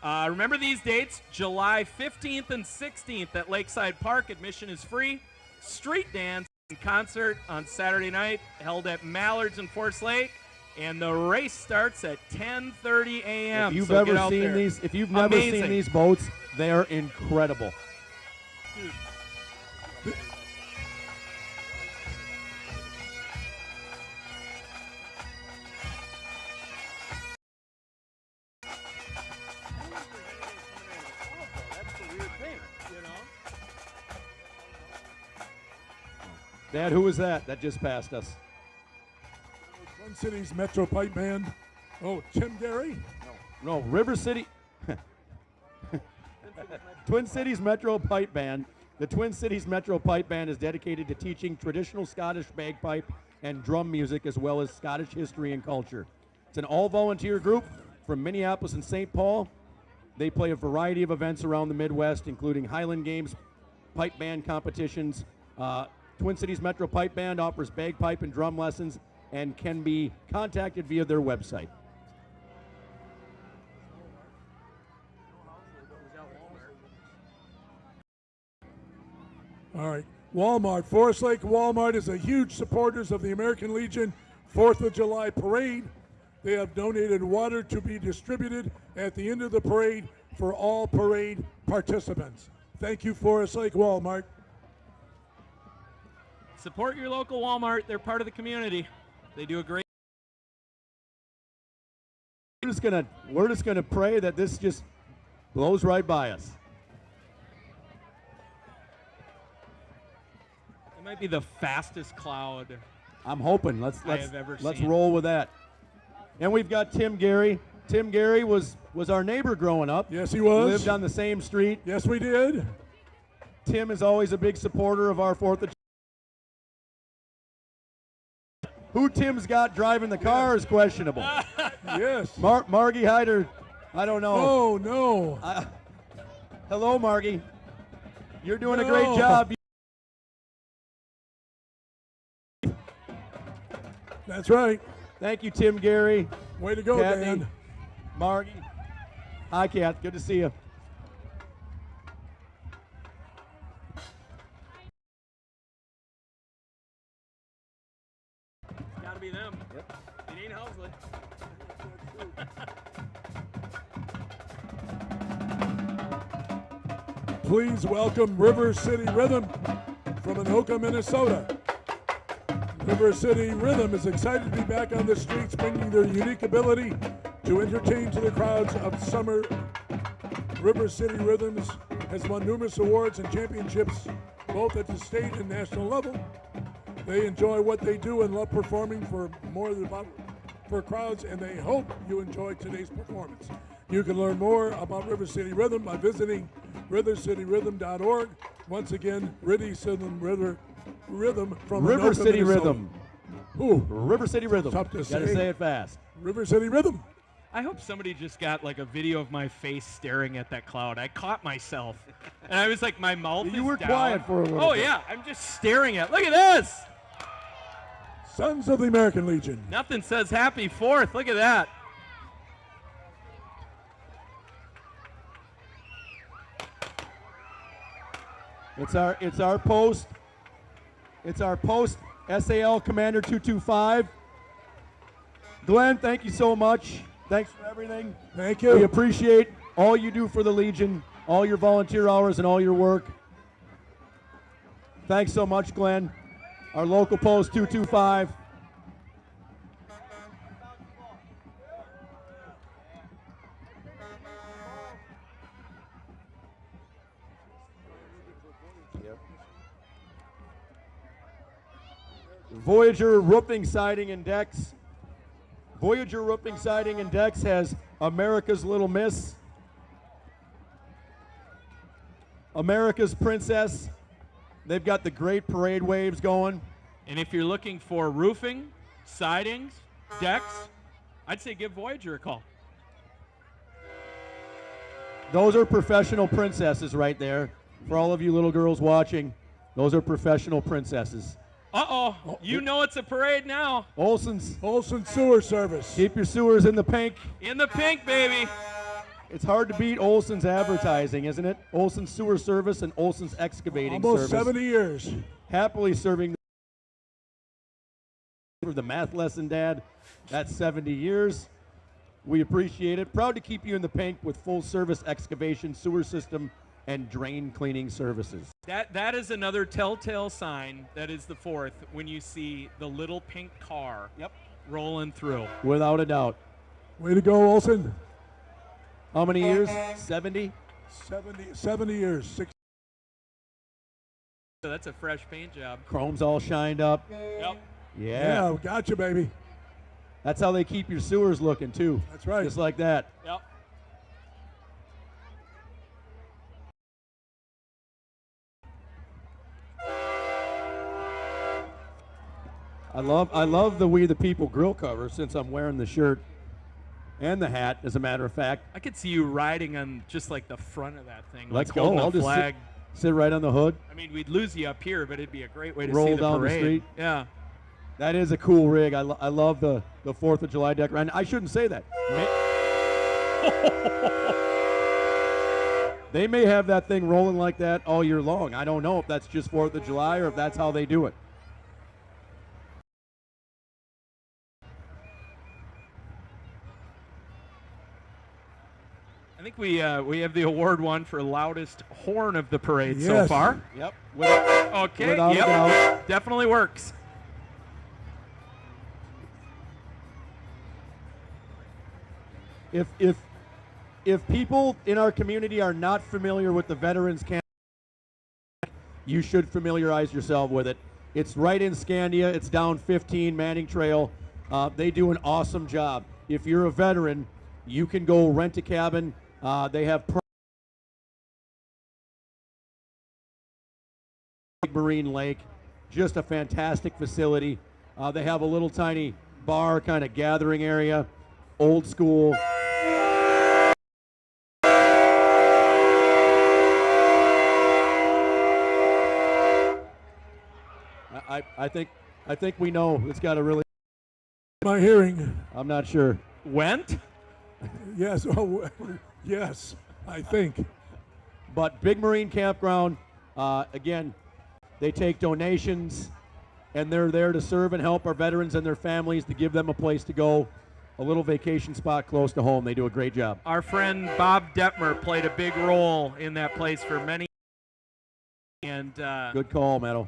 Remember these dates, July 15th and 16th at Lakeside Park. Admission is free. Street dance and concert on Saturday night held at Mallard's in Force Lake. And the race starts at 10:30 a.m. if you've so get ever out seen there. these, if you've never Amazing. seen these boats, they're incredible. Dad, who was that? That just passed us. Twin Cities Metro Pipe Band. Oh, Tim Gary. No, River City. Twin Cities Metro Pipe Band. The Twin Cities Metro Pipe Band is dedicated to teaching traditional Scottish bagpipe and drum music as well as Scottish history and culture. It's an all-volunteer group from Minneapolis and St. Paul. They play a variety of events around the Midwest, including Highland Games, pipe band competitions. Twin Cities Metro Pipe Band offers bagpipe and drum lessons and can be contacted via their website. All right. Walmart. Forest Lake Walmart is a huge supporters of the American Legion 4th of July parade. They have donated water to be distributed at the end of the parade for all parade participants. Thank you, Forest Lake Walmart. Support your local Walmart. They're part of the community. They do a great. We're just gonna pray that this just blows right by us. It might be the fastest cloud. I'm hoping. Let's have ever let's seen. roll with that. And we've got Tim Gary. Tim Gary was our neighbor growing up. Yes, he was. Lived on the same street. Yes, we did. Tim is always a big supporter of our 4th of July. Who Tim's got driving the car is questionable. Yes. Margie Hyder, I don't know. Oh, no. Hello, Margie. You're doing a No. great job. That's right. Thank you, Tim Gary. Way to go, Kathy, Dan. Margie. Hi, Kat. Good to see you. It's got to be them. Yep. It ain't Housley. Please welcome River City Rhythm from Anoka, Minnesota. River City Rhythm is excited to be back on the streets, bringing their unique ability to entertain to the crowds of summer. River City Rhythms has won numerous awards and championships, both at the state and national level. They enjoy what they do and love performing for for crowds, and they hope you enjoyed today's performance. You can learn more about River City Rhythm by visiting rivercityrhythm.org. Once again, Rhythm from River Anoka, City Minnesota. Rhythm. Ooh, River City Rhythm. Tough to Gotta say. say it fast. River City Rhythm. I hope somebody just got like a video of my face staring at that cloud. I caught myself, and I was like, my mouth is You were down. quiet for a little Oh bit. yeah, I'm just staring at. Look at this. Sons of the American Legion. Nothing says happy 4th. Look at that. It's our post. It's our post SAL Commander 225. Glenn, thank you so much. Thanks for everything. Thank We you. appreciate all you do for the Legion, all your volunteer hours and all your work. Thanks so much, Glenn. Our local post 225. Voyager Roofing, Siding, and Decks. Voyager Roofing, Siding, and Decks has America's Little Miss, America's Princess. They've got the great parade waves going. And if you're looking for roofing, sidings, decks, I'd say give Voyager a call. Those are professional princesses right there. For all of you little girls watching, those are professional princesses. Uh-oh. You know it's a parade now. Olson's, Olson Sewer Service. keep your sewers in the pink. In the pink, baby. It's hard to beat Olson's advertising, isn't it? Olson's Sewer Service and Olson's Excavating Almost Service. 70 years. Happily serving for the math lesson, Dad. That's 70 years. We appreciate it. Proud to keep you in the pink with full service excavation, sewer system, and drain cleaning services. That is another telltale sign that is the 4th when you see the little pink car rolling through. Without a doubt. Way to go, Olson. How many years? 70? 70 years. So that's a fresh paint job. Chrome's all shined up. Yep. Yeah. Yeah, gotcha, baby. That's how they keep your sewers looking, too. That's right. Just like that. Yep. I love the We the People grill cover since I'm wearing the shirt and the hat, as a matter of fact. I could see you riding on just like the front of that thing. Let's like go. holding a I'll just flag. sit right on the hood. I mean, we'd lose you up here, but it'd be a great way to Roll see the down the parade. street. Yeah. That is a cool rig. I love the 4th of July decoration. I shouldn't say that. They may have that thing rolling like that all year long. I don't know if that's just 4th of July or if that's how they do it. I think we have the award won for loudest horn of the parade so Yes. far. Yep. Okay. Without a Yep. doubt. Definitely works. If people in our community are not familiar with the Veterans Camp, you should familiarize yourself with it. It's right in Scandia. It's down 15 Manning Trail. They do an awesome job. If you're a veteran, you can go rent a cabin. They have Marine Lake, just a fantastic facility. They have a little tiny bar kind of gathering area, old school. I think we know it's got a really. My hearing. I'm not sure. Went? Yes. Oh, yes, I think. But Big Marine Campground, again, they take donations, and they're there to serve and help our veterans and their families, to give them a place to go, a little vacation spot close to home. They do a great job. Our friend Bob Detmer played a big role in that place for many. And Good call, Meadow.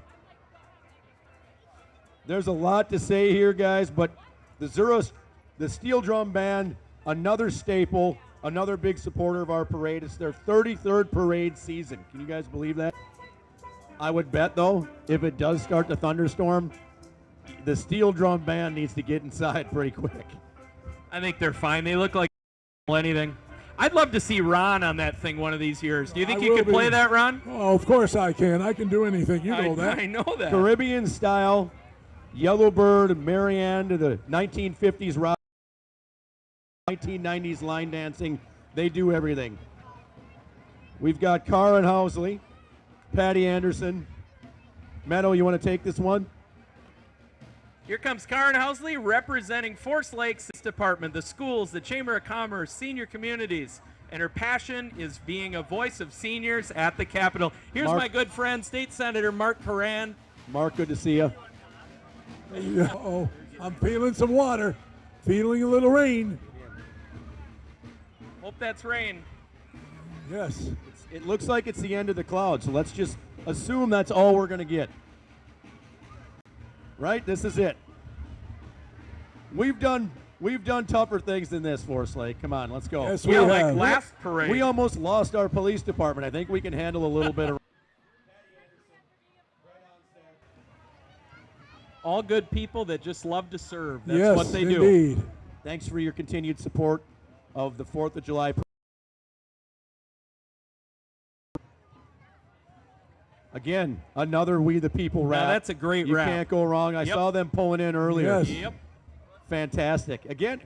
There's a lot to say here, guys, but the Steel Drum Band, another staple, another big supporter of our parade. It's their 33rd parade season. Can you guys believe that? I would bet, though, if it does start to thunderstorm, the Steel Drum Band needs to get inside pretty quick. I think they're fine. They look like anything. I'd love to see Ron on that thing one of these years. Do you think you could play that, Ron? Oh, of course I can. I can do anything. You know that. I know that. Caribbean style, Yellowbird, Marianne to the 1950s rock, 1990s line dancing. They do everything. We've got Cara and Housley, Patty Anderson. Meadow, you want to take this one? Here comes Karen Housley representing Forest Lakes Department, the schools, the Chamber of Commerce, senior communities, and her passion is being a voice of seniors at the Capitol. Here's my good friend, State Senator Mark Coran. Mark, good to see you. Uh-oh, I'm feeling some water, feeling a little rain. Hope that's rain. Yes. It looks like it's the end of the cloud, so let's just assume that's all we're going to get. Right? This is it. We've done tougher things than this, Forest Lake. Come on, let's go. Yes, we have. Like last parade. We almost lost our police department. I think we can handle a little bit of. All good people that just love to serve. That's Yes, what they indeed. do. Thanks for your continued support of the 4th of July. Again, another We the People rap. Now, that's a great you rap. You can't go wrong. I saw them pulling in earlier. Yes. Yep. Fantastic. Again,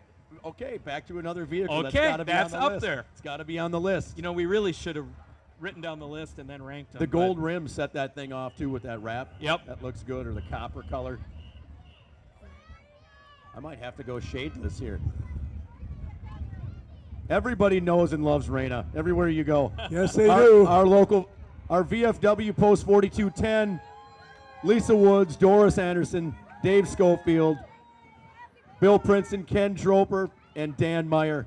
okay, back to another vehicle. Okay, that's up list. there. It's got to be on the list. You know, we really should have written down the list and then ranked them. The gold rim set that thing off, too, with that wrap. Yep. That looks good, or the copper color. I might have to go shadeless here. Everybody knows and loves Reyna everywhere you go. Yes, they do. Our local, our VFW Post 4210, Lisa Woods, Doris Anderson, Dave Schofield, Bill Princeton, Ken Droper, and Dan Meyer.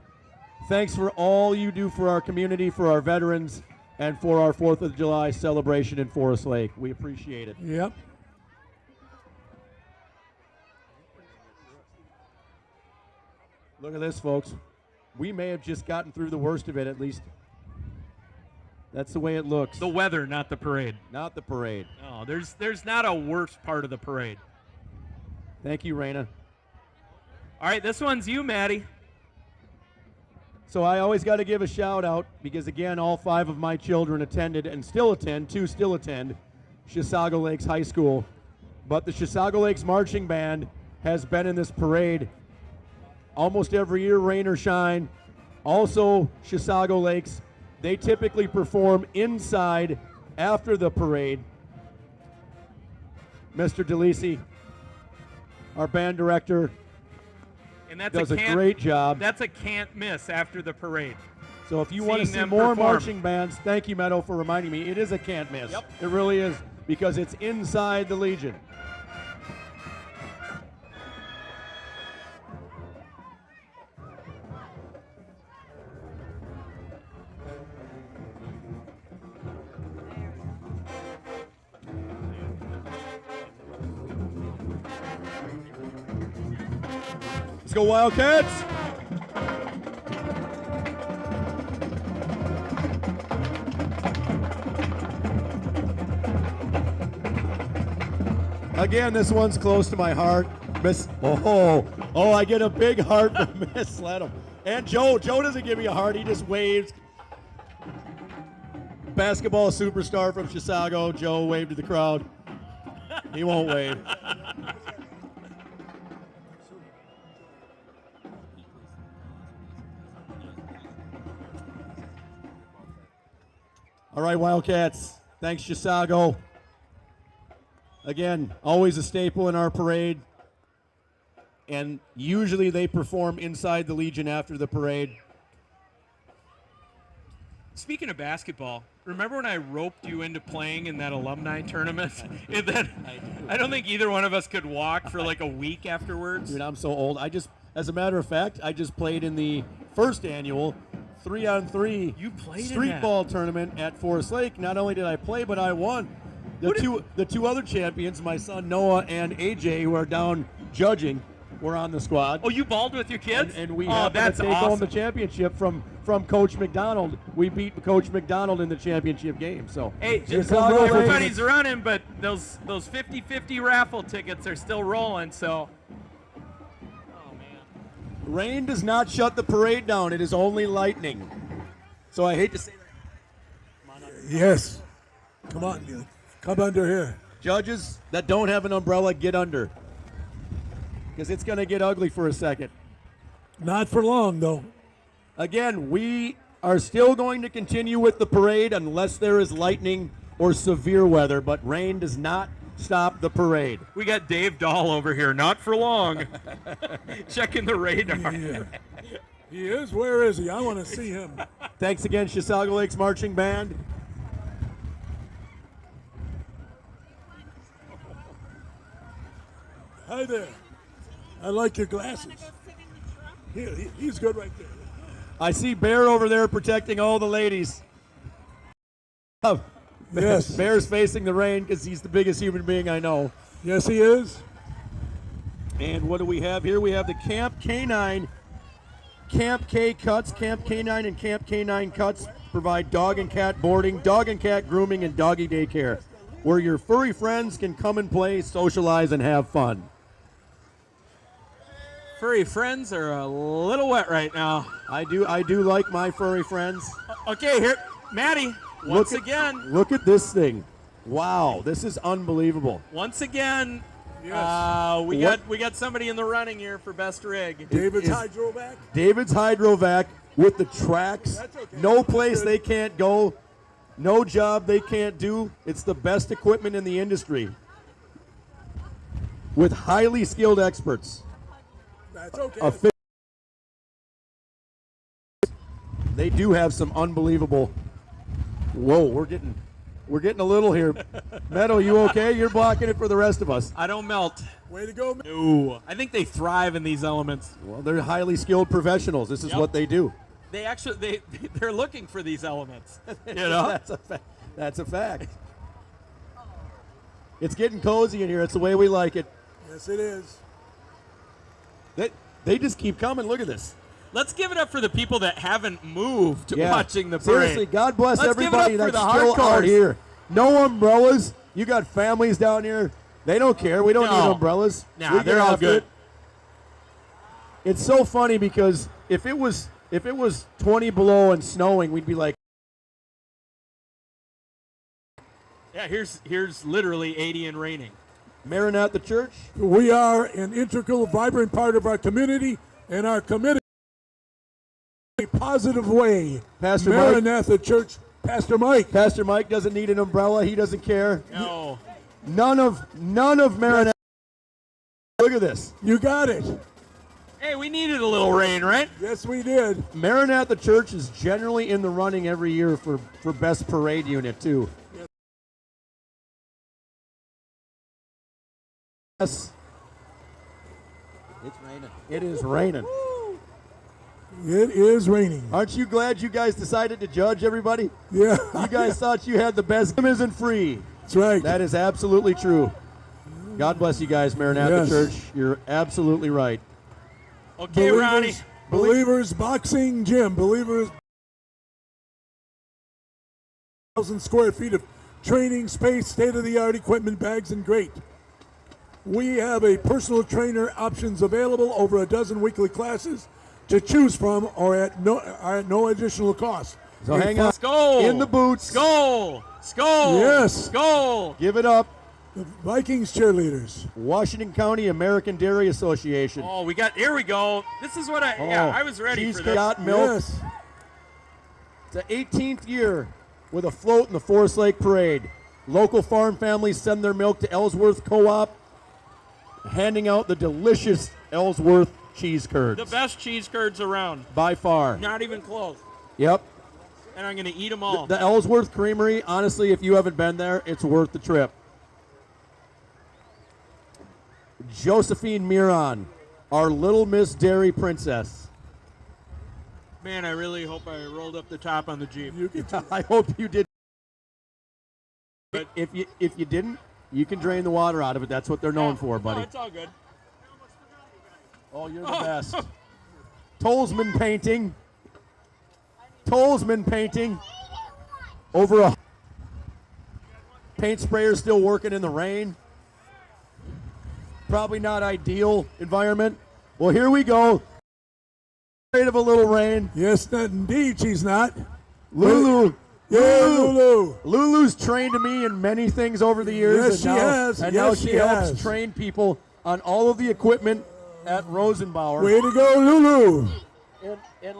Thanks for all you do for our community, for our veterans, and for our 4th of July celebration in Forest Lake. We appreciate it. Yep. Look at this, folks. We may have just gotten through the worst of it, at least. That's the way it looks. The weather, not the parade. Not the parade. No, there's not a worse part of the parade. Thank you, Reyna. All right, this one's you, Maddie. So I always got to give a shout out because, again, all 5 of my children attended and still attend, 2 still attend, Chisago Lakes High School. But the Chisago Lakes Marching Band has been in this parade almost every year, rain or shine. Also, Chisago Lakes, they typically perform inside after the parade. Mr. DeLisi, our band director, And that's does a great job. That's a can't miss after the parade. So if you want to Seeing see them more perform. marching bands, thank you, Meadow, for reminding me. It is a can't miss. Yep. It really is, because it's inside the Legion. Let's go, Wildcats! Again, this one's close to my heart. Miss, I get a big heart from Miss Sledham. And Joe doesn't give me a heart, he just waves. Basketball superstar from Chisago, Joe waved to the crowd. He won't wave. All right, Wildcats. Thanks, Chisago. Again, always a staple in our parade. And usually they perform inside the Legion after the parade. Speaking of basketball, remember when I roped you into playing in that alumni tournament? And then I don't think either one of us could walk for like a week afterwards. Dude, I'm so old. As a matter of fact, I just played in the first annual 3-on-3 You played in street that. ball tournament at Forest Lake. Not only did I play, but I won. The two other champions, my son Noah and AJ, who are down judging, were on the squad. Oh, you balled with your kids? And we oh, happened that's to take awesome. home the championship from Coach McDonald. We beat Coach McDonald in the championship game. So Hey, Chisago everybody's running, but those 50-50 raffle tickets are still rolling, so. Oh, man. Rain does not shut the parade down. It is only lightning. So I hate to say that. Yes. Come on, Neil. Come under here. Judges that don't have an umbrella, get under. Because it's going to get ugly for a second. Not for long, though. Again, we are still going to continue with the parade unless there is lightning or severe weather, but rain does not stop the parade. We got Dave Dahl over here, not for long. Checking the radar. Yeah. He is? Where is he? I want to see him. Thanks again, Chisago Lakes Marching Band. Hi there. I like your glasses. He's good right there. I see Bear over there protecting all the ladies. Oh, Yes. Bear's facing the rain because he's the biggest human being I know. Yes, he is. And what do we have here? We have the Camp K9, Camp K cuts. Camp K9 and Camp K9 cuts provide dog and cat boarding, dog and cat grooming, and doggy daycare, where your furry friends can come and play, socialize, and have fun. Furry friends are a little wet right now. I do like my furry friends. Okay, here, Maddie. Once again. Look at this thing. Wow, this is unbelievable. Once again, Yes. we got somebody in the running here for best rig. David's is- Hydrovac. David's Hydrovac with the tracks. That's okay. No place they can't go. No job they can't do. It's the best equipment in the industry. With highly skilled experts. That's okay. They do have some unbelievable. Whoa, we're getting a little here. Meadow, you okay? You're blocking it for the rest of us. I don't melt. Way to go. No. I think they thrive in these elements. Well, they're highly skilled professionals. This is Yep. what they do. They actually they're looking for these elements. You know? That's a fact. It's getting cozy in here. It's the way we like it. Yes, it is. They just keep coming. Look at this. Let's give it up for the people that haven't moved Yeah. watching the parade. Seriously, God bless Let's give it everybody up for that's the still out hardcores. here. No umbrellas. You got families down here. They don't care. We don't No. need umbrellas. Nah, We get they're all after good. it. It's so funny because if it was 20 below and snowing, we'd be like, Yeah, here's literally 80 and raining. Marinette the church. We are an integral, vibrant part of our community, and our community in a positive way. Pastor Mike. Maranatha Church, Pastor Mike. Pastor Mike doesn't need an umbrella. He doesn't care. No. None of Marinette. Look at this. You got it. Hey, we needed a little rain, right? Yes, we did. Marinette the church is generally in the running every year for best parade unit too. Yes. It's raining. It is raining. It is raining. Aren't you glad you guys decided to judge everybody? Yeah. You guys thought you had the best. Game isn't free. That's right. That is absolutely true. God bless you guys, Marinette Yes. Church. You're absolutely right. Okay, Ronnie. Believers Boxing Gym. Believers 1,000 square feet of training space, state-of-the-art equipment, bags, and great. We have a personal trainer options available, over a dozen weekly classes to choose from, or at no additional cost. So hang on. Skull. In the boots. Skull. Skull. Yes. Skull. Give it up. The Vikings cheerleaders. Washington County American Dairy Association. Oh, here we go. This is what I was ready cheese for this. got milk. Yes. It's the 18th year with a float in the Forest Lake Parade. Local farm families send their milk to Ellsworth Co-op, handing out the delicious Ellsworth cheese curds. The best cheese curds around. By far. Not even close. Yep. And I'm going to eat them all. The Ellsworth Creamery, honestly, if you haven't been there, it's worth the trip. Josephine Miron, our Little Miss Dairy Princess. Man, I really hope I rolled up the top on the Jeep. You can I hope you did. But if you didn't, you can drain the water out of it. That's what they're known for, No, buddy. it's all good. Oh, you're the best. Tolsman painting. Tolsman painting. Over a paint sprayer still working in the rain. Probably not ideal environment. Well, here we go. afraid of a little rain. Yes, indeed, she's not. Lulu. Yeah, Lulu. Lulu's trained me in many things over the years. Yes, she has. And Yes, now she she helps has. train people on all of the equipment at Rosenbauer. Way to go, Lulu. And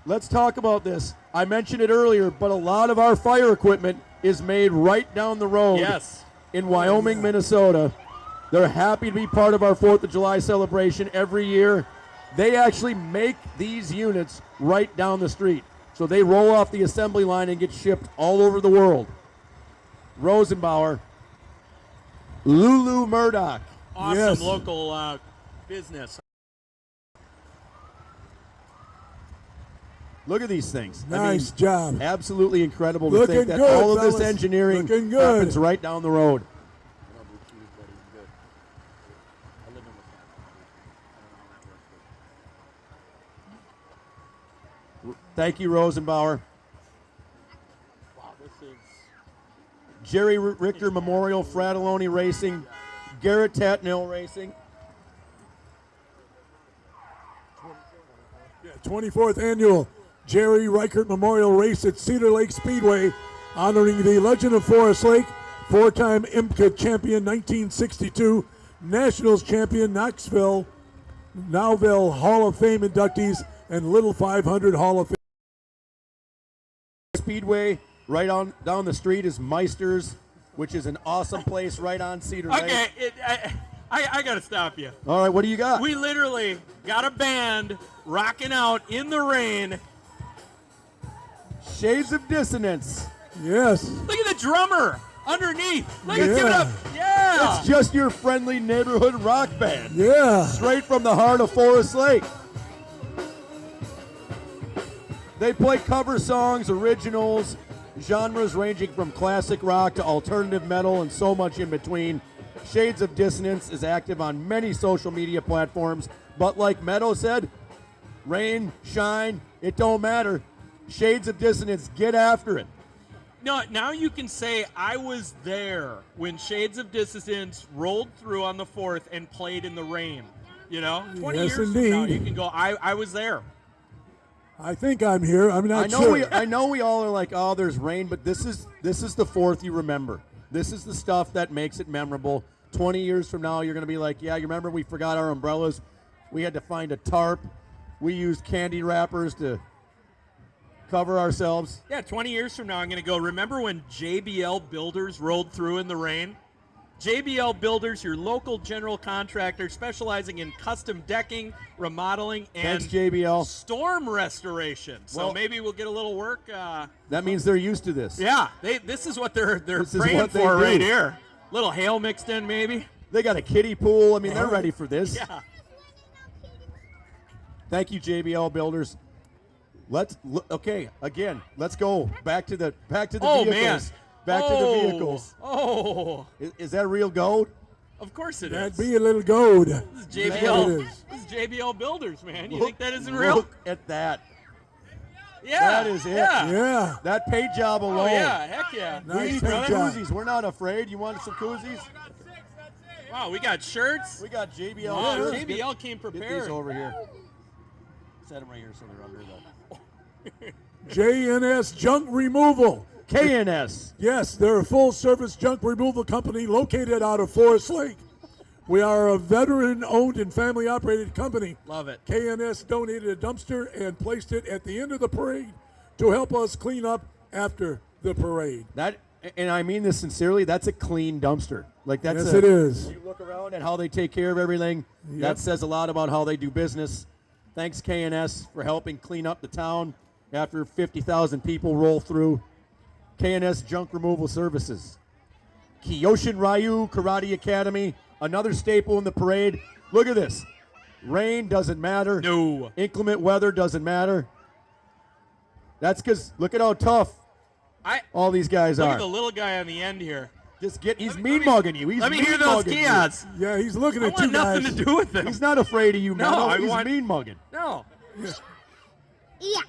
let's talk about this. I mentioned it earlier, but a lot of our fire equipment is made right down the road. Yes. In Wyoming, Minnesota. They're happy to be part of our 4th of July celebration every year. They actually make these units right down the street. So they roll off the assembly line and get shipped all over the world. Rosenbauer, Lulu Murdoch. Awesome Yes. local business. Look at these things. Nice job. Absolutely incredible to Looking think that good, all of this fellas. engineering Looking good. happens right down the road. Thank you, Rosenbauer. Jerry Richter Memorial, Fratelloni Racing, Garrett Tatnell Racing. Yeah, 24th annual Jerry Reichert Memorial Race at Cedar Lake Speedway, honoring the legend of Forest Lake, 4-time IMCA champion 1962, Nationals champion Knoxville, Nowville Hall of Fame inductees, and Little 500 Hall of Fame. Speedway, right on down the street is Meister's, which is an awesome place right on Cedar Lake. Okay, I got to stop you. All right, what do you got? We literally got a band rocking out in the rain. Shades of Dissonance. Yes. Look at the drummer underneath. Look at Yeah. give it up. Yeah. It's just your friendly neighborhood rock band. Yeah. Straight from the heart of Forest Lake. They play cover songs, originals, genres ranging from classic rock to alternative metal and so much in between. Shades of Dissonance is active on many social media platforms, but like Meadow said, rain, shine, it don't matter. Shades of Dissonance, get after it. No, now you can say I was there when Shades of Dissonance rolled through on the 4th and played in the rain. You know, 20 Yes, years from now, indeed. you can go, I was there. I think I'm here. I'm not I know sure. I know we all are like, oh, there's rain, but this is the 4th you remember. This is the stuff that makes it memorable. 20 years from now, you're going to be like, yeah, you remember we forgot our umbrellas. We had to find a tarp. We used candy wrappers to cover ourselves. Yeah, 20 years from now, I'm going to go, remember when JBL Builders rolled through in the rain? JBL Builders, your local general contractor specializing in custom decking, remodeling, and Thanks, JBL. storm restoration. So Well- maybe we'll get a little work. That means they're used to this. Yeah, this is what they're This is praying what they for right do. here. Little hail mixed in, maybe. They got a kiddie pool. I mean, they're ready for this. Yeah. Thank you, JBL Builders. Okay, again, let's go back to the Oh, vehicles. man. Back to the vehicles. Oh, Is that real gold? of course it That'd is. be a little gold. This is There JBL. it is. This is JBL Builders, man. You think that isn't real? Look at that. Yeah. That is it. Yeah. Yeah. That paint job alone. Oh, yeah. Heck yeah. We Nice need paint some job. koozies. We're not afraid. You want some koozies? Wow, we got shirts. We got JBL Wow, shirts. JBL came Get prepared. these over here. Set them right here so they're under the JNS Junk Removal. KNS. Yes, they're a full-service junk removal company located out of Forest Lake. We are a veteran-owned and family-operated company. Love it. KNS donated a dumpster and placed it at the end of the parade to help us clean up after the parade. That, and I mean this sincerely, that's a clean dumpster. Like that's Yes, a- it is. You look around at how they take care of everything. Yep. That says a lot about how they do business. Thanks KNS for helping clean up the town after 50,000 people roll through. KNS Junk Removal Services. Kyoshin Ryu Karate Academy, another staple in the parade. Look at this. Rain doesn't matter. No. Inclement weather doesn't matter. That's because look at how tough all these guys Look are. at the little guy on the end here. He's mean mugging you. He's Let me mean hear those mugging you. kiosks. Yeah, he's looking I at two want nothing guys. to do with them. He's not afraid of you, No, Meadow. I He's want- mean mugging. No. Yeah.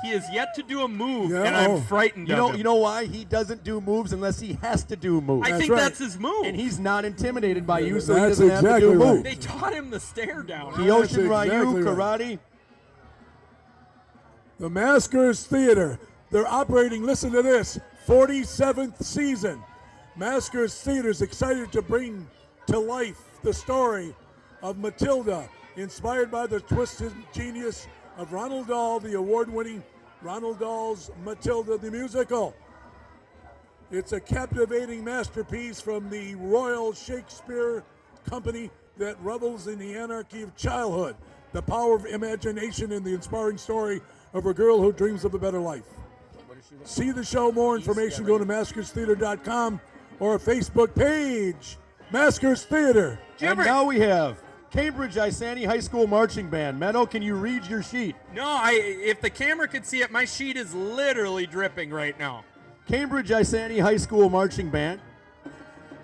He has yet to do a move, Yeah, and I'm frightened of him. You know why? He doesn't do moves unless he has to do moves. I think right. that's his move. And he's not intimidated by you, so he That's doesn't have to exactly do right. moves. They taught him the stare down. Kyoshin Ryu, exactly right. karate. The Maskers Theater. They're operating, listen to this, 47th season. Maskers Theater is excited to bring to life the story of Matilda, inspired by the twisted genius of Ronald Dahl, the award-winning Ronald Dahl's Matilda the Musical. It's a captivating masterpiece from the Royal Shakespeare Company that revels in the anarchy of childhood, the power of imagination, and the inspiring story of a girl who dreams of a better life. See the show. More information, go to maskerstheater.com or a Facebook page, Maskers Theater. And now we have Cambridge Isani High School Marching Band. Meadow, can you read your sheet? No, if the camera could see it, my sheet is literally dripping right now. Cambridge Isani High School Marching Band.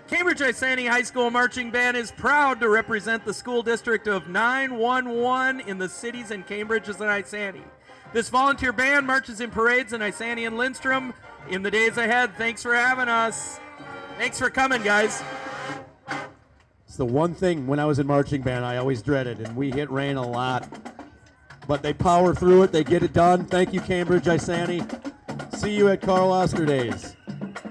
Cambridge Isani High School Marching Band is proud to represent the school district of 911 in the cities in Cambridge and Isani. This volunteer band marches in parades in Isani and Lindstrom in the days ahead. Thanks for having us. Thanks for coming, guys. It's the one thing when I was in marching band I always dreaded, and we hit rain a lot. But they power through it. They get it done. Thank you, Cambridge Isani. See you at Carl Oscar Days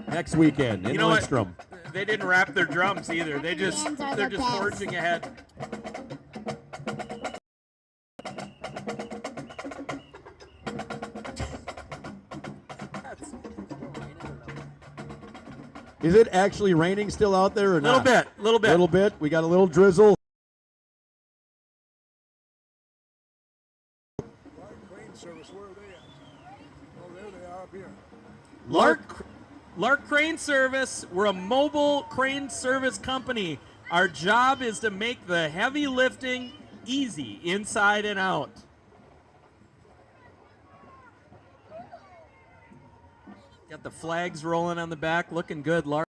next weekend in Lindstrom. They didn't wrap their drums either. They're just forging ahead. Is it actually raining still out there or not? Little bit. Little bit. We got a little drizzle. Crane service, where are they at? Oh, there they are up here. Lark Crane Service. We're a mobile crane service company. Our job is to make the heavy lifting easy inside and out. Got the flags rolling on the back, looking good. Lark.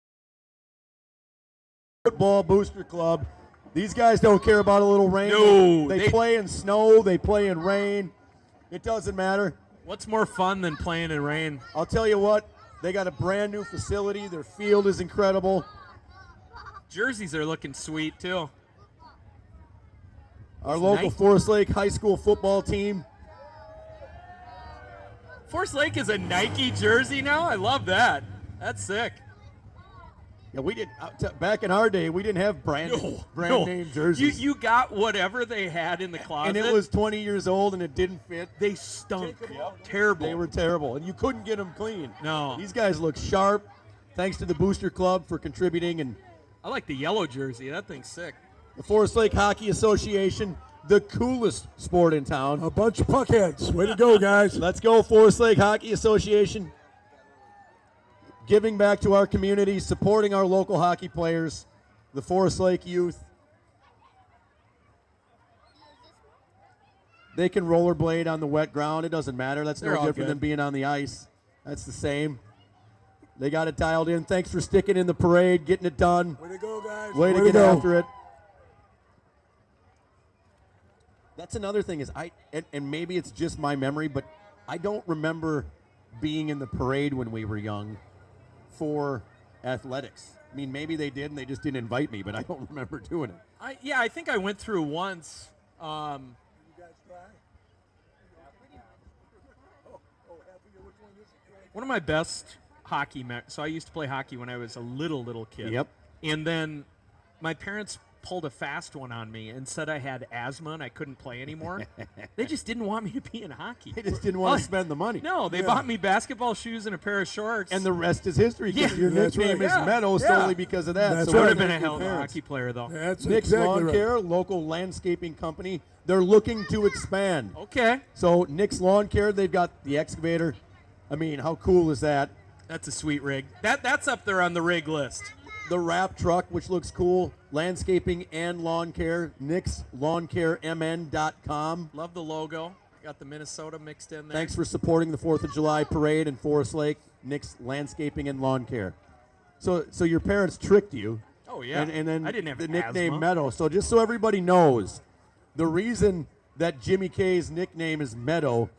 Football Booster Club. These guys don't care about a little rain. No, they play in snow. They play in rain. It doesn't matter. What's more fun than playing in rain? I'll tell you what. They got a brand new facility. Their field is incredible. Jerseys are looking sweet too. Our local Forest Lake High School football team. Forest Lake is a Nike jersey now? I love that. That's sick. Yeah, we did back in our day. We didn't have brand name jerseys. You got whatever they had in the closet. And it was 20 years old, and it didn't fit. They stunk. Terrible. They were terrible, and you couldn't get them clean. No. These guys look sharp. Thanks to the Booster Club for contributing. And I like the yellow jersey. That thing's sick. the Forest Lake Hockey Association, the coolest sport in town. A bunch of puckheads. Way to go, guys. Let's go, Forest Lake Hockey Association. Giving back to our community, supporting our local hockey players, the Forest Lake youth. They can rollerblade on the wet ground. It doesn't matter. That's They're no all different good. than being on the ice. That's the same. They got it dialed in. Thanks for sticking in the parade, getting it done. Way to go, guys. Way to get go. after it. That's another thing is and maybe it's just my memory, but I don't remember being in the parade when we were young for athletics. I mean, maybe they did and they just didn't invite me, but I don't remember doing it. I think I went through once. You guys try? One of my best hockey so I used to play hockey when I was a little kid. Yep. And then my parents pulled a fast one on me and said I had asthma and I couldn't play anymore. They just didn't want me to be in hockey. They just didn't want to spend the money. No, they bought me basketball shoes and a pair of shorts. And the rest is history. 'Cause Yeah, your that's nickname right. is Meadow Yeah. solely because of that. That's so I would right. have been a thank you, hell of a parents. hockey player, though. That's Nick's exactly Lawn right. Care, local landscaping company. They're looking to expand. Okay. So Nick's Lawn Care, they've got the excavator. I mean, how cool is that? That's a sweet rig. That's up there on the rig list. The wrap truck, which looks cool. Landscaping and lawn care. NicksLawnCareMN.com. Love the logo. Got the Minnesota mixed in there. Thanks for supporting the 4th of July parade in Forest Lake. Nick's Landscaping and Lawn Care. So your parents tricked you. Oh, yeah. And then I didn't have the nickname asthma. Meadow. So just so everybody knows, the reason that Jimmy K's nickname is Meadow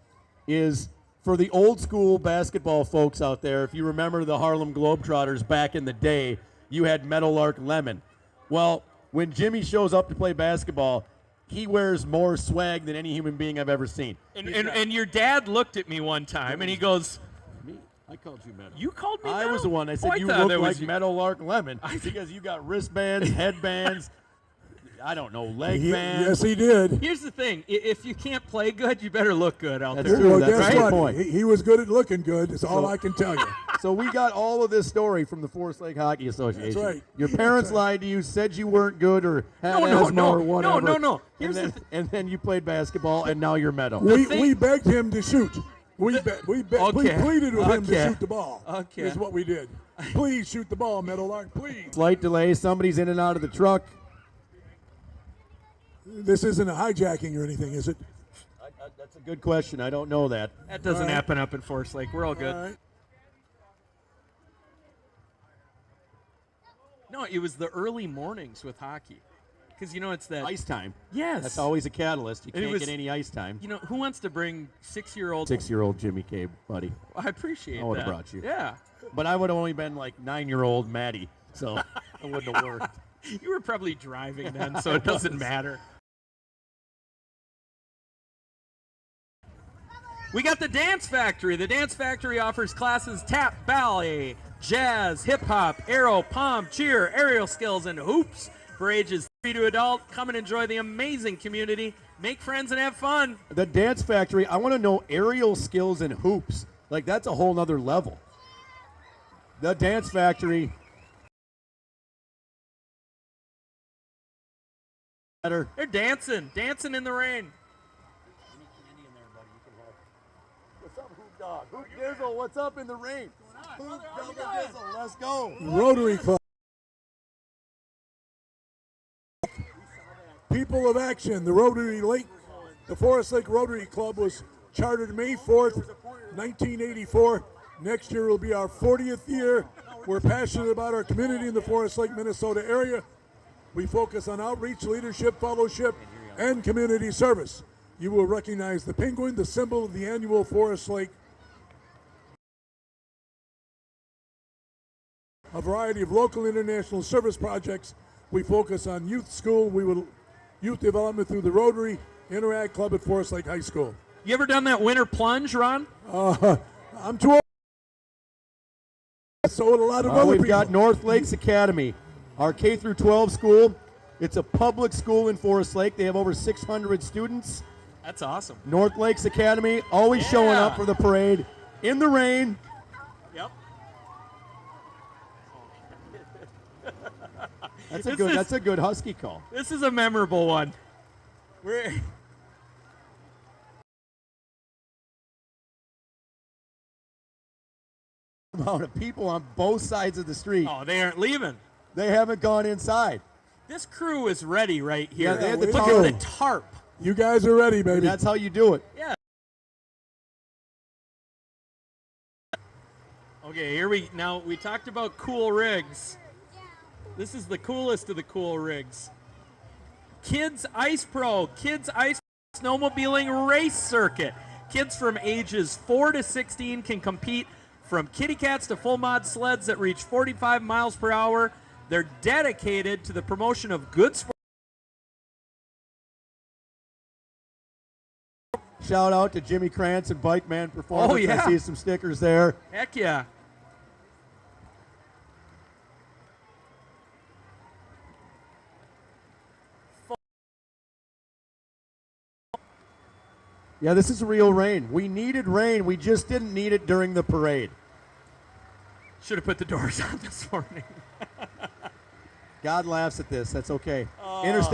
is for the old school basketball folks out there, if you remember the Harlem Globetrotters back in the day, you had Meadowlark Lemon. Well, when Jimmy shows up to play basketball, he wears more swag than any human being I've ever seen. And your dad looked at me one time, and he goes, Me? I called you Meadow. "You called me I Meadow?" was the one. I said Oh, you thought look that was like you. Meadowlark Lemon because you got wristbands, headbands, I don't know, leg bands. Yes, he did. Here's the thing: if you can't play good, you better look good out That's there. true. Well, That's guess a good what? point. He was good at looking good. That's all I can tell you. So we got all of this story from the Forest Lake Hockey Association. That's right. Your parents lied to you, said you weren't good or had No, asthma or whatever. no. Here's and, and then you played basketball, and now you're Meadow. We begged him to shoot. We pleaded with him to Okay. shoot the ball. Okay. Is what we did. Please shoot the ball, Meadowlark. Please. Slight delay. Somebody's in and out of the truck. This isn't a hijacking or anything, is it? That's a good question. I don't know that. That doesn't All right. happen up in Forest Lake. We're all good. All right. No, it was the early mornings with hockey, because it's that. Ice time. Yes. That's always a catalyst. You And it can't was- get any ice time. Who wants to bring 6-year-old? 6-year-old Jimmy Cabe, buddy. I appreciate I that. would've brought you. Yeah. But I would have only been like 9-year-old Maddie, so it wouldn't have worked. You were probably driving then, so it doesn't matter. We got the Dance Factory. The Dance Factory offers classes tap, ballet, jazz, hip-hop, aero, pom, cheer, aerial skills, and hoops for ages 3 to adult. Come and enjoy the amazing community. Make friends and have fun. The Dance Factory, I want to know aerial skills and hoops. Like, that's a whole nother level. The Dance Factory. Better. They're dancing in the rain. What's up, Hoop Dog? Hoop Dizzle, what's up in the rain? Hoop Double Dizzle, let's go. Rotary Club. People of Action, the Forest Lake Rotary Club was chartered May 4th, 1984. Next year will be our 40th year. We're passionate about our community in the Forest Lake, Minnesota area. We focus on outreach, leadership, fellowship, and community service. You will recognize the penguin, the symbol of the annual Forest Lake. A variety of local international service projects. We focus on youth school. Youth development through the Rotary Interact Club at Forest Lake High School. You ever done that winter plunge, Ron? I'm too old. So would a lot of other We've people. got North Lakes Academy, our K through 12 school. It's a public school in Forest Lake. They have over 600 students. That's awesome. North Lakes Academy, always showing up for the parade in the rain. Yep. That's a good Husky call. This is a memorable one. Amount of people on both sides of the street. Oh, they aren't leaving. They haven't gone inside. This crew is ready right here. Yeah, they had the Look tarp. at the tarp. You guys are ready, baby. That's how you do it. Yeah. Okay, now we talked about cool rigs. This is the coolest of the cool rigs. Kids Ice Pro, Kids Ice Snowmobiling Race Circuit. Kids from ages 4 to 16 can compete from kitty cats to full mod sleds that reach 45 miles per hour. They're dedicated to the promotion of good sport. Shout out to Jimmy Krantz and Bike Man Performance. Oh, yeah. I see some stickers there. Heck yeah. Yeah, this is real rain. We needed rain. We just didn't need it during the parade. Should have put the doors on this morning. God laughs at this. That's okay. Interstate,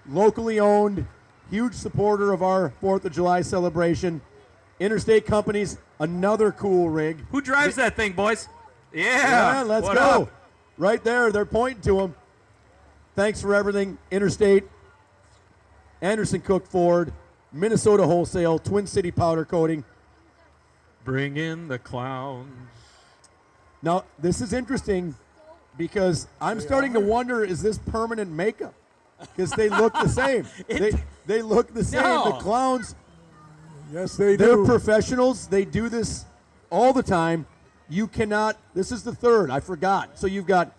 locally owned, huge supporter of our 4th of July celebration. Interstate Companies, another cool rig. Who drives that thing, boys? Yeah, let's What go. up? Right there, they're pointing to them. Thanks for everything. Interstate, Anderson Cook Ford, Minnesota Wholesale, Twin City Powder Coating. Bring in the clowns. Now, this is interesting because I'm starting to wonder, is this permanent makeup? because they look the same. They look the same. No. The clowns, Yes, they they're do. professionals. They do this all the time. You cannot. This is the third. I forgot. So you've got